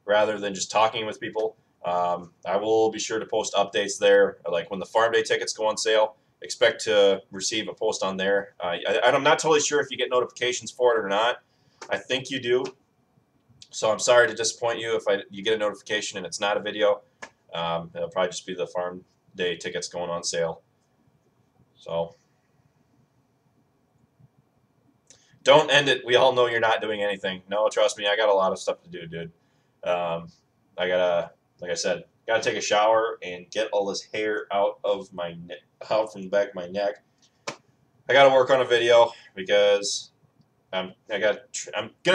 [SPEAKER 1] rather than just talking with people. I will be sure to post updates there, like when the farm day tickets go on sale. Expect to receive a post on there. I'm not totally sure if you get notifications for it or not. I think you do. So I'm sorry to disappoint you if you get a notification and it's not a video. It'll probably just be the farm day tickets going on sale. So don't end it. We all know you're not doing anything. No, trust me, I got a lot of stuff to do, dude. I gotta, like I said, gotta take a shower and get all this hair out from the back of my neck. I gotta work on a video because I'm gonna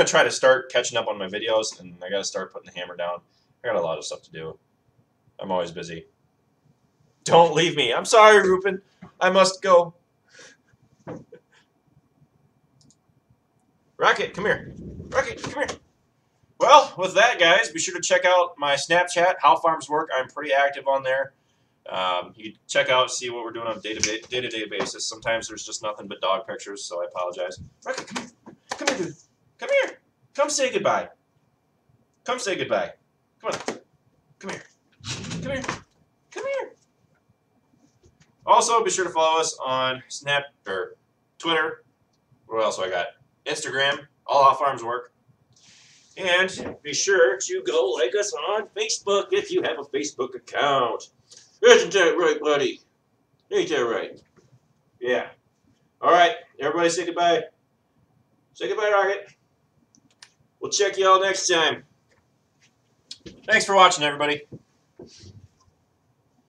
[SPEAKER 1] try to start catching up on my videos, and I gotta start putting the hammer down. I got a lot of stuff to do. I'm always busy. Don't leave me. I'm sorry, Rupin. I must go. Rocket, come here. Rocket, come here. Well, with that, guys, be sure to check out my Snapchat, How Farms Work. I'm pretty active on there. You can check out, see what we're doing on a day-to-day basis. Sometimes there's just nothing but dog pictures, so I apologize. Rocket, come here. Come here, dude. Come here. Come say goodbye. Come say goodbye. Come on. Come here. Come here. Come here. Also, be sure to follow us on Twitter. What else do I got? Instagram, All How Farms Work. And be sure to go like us on Facebook if you have a Facebook account. Isn't that right, buddy? Ain't that right? Yeah. All right. Everybody say goodbye. Say goodbye, Rocket. We'll check you all next time. Thanks for watching, everybody.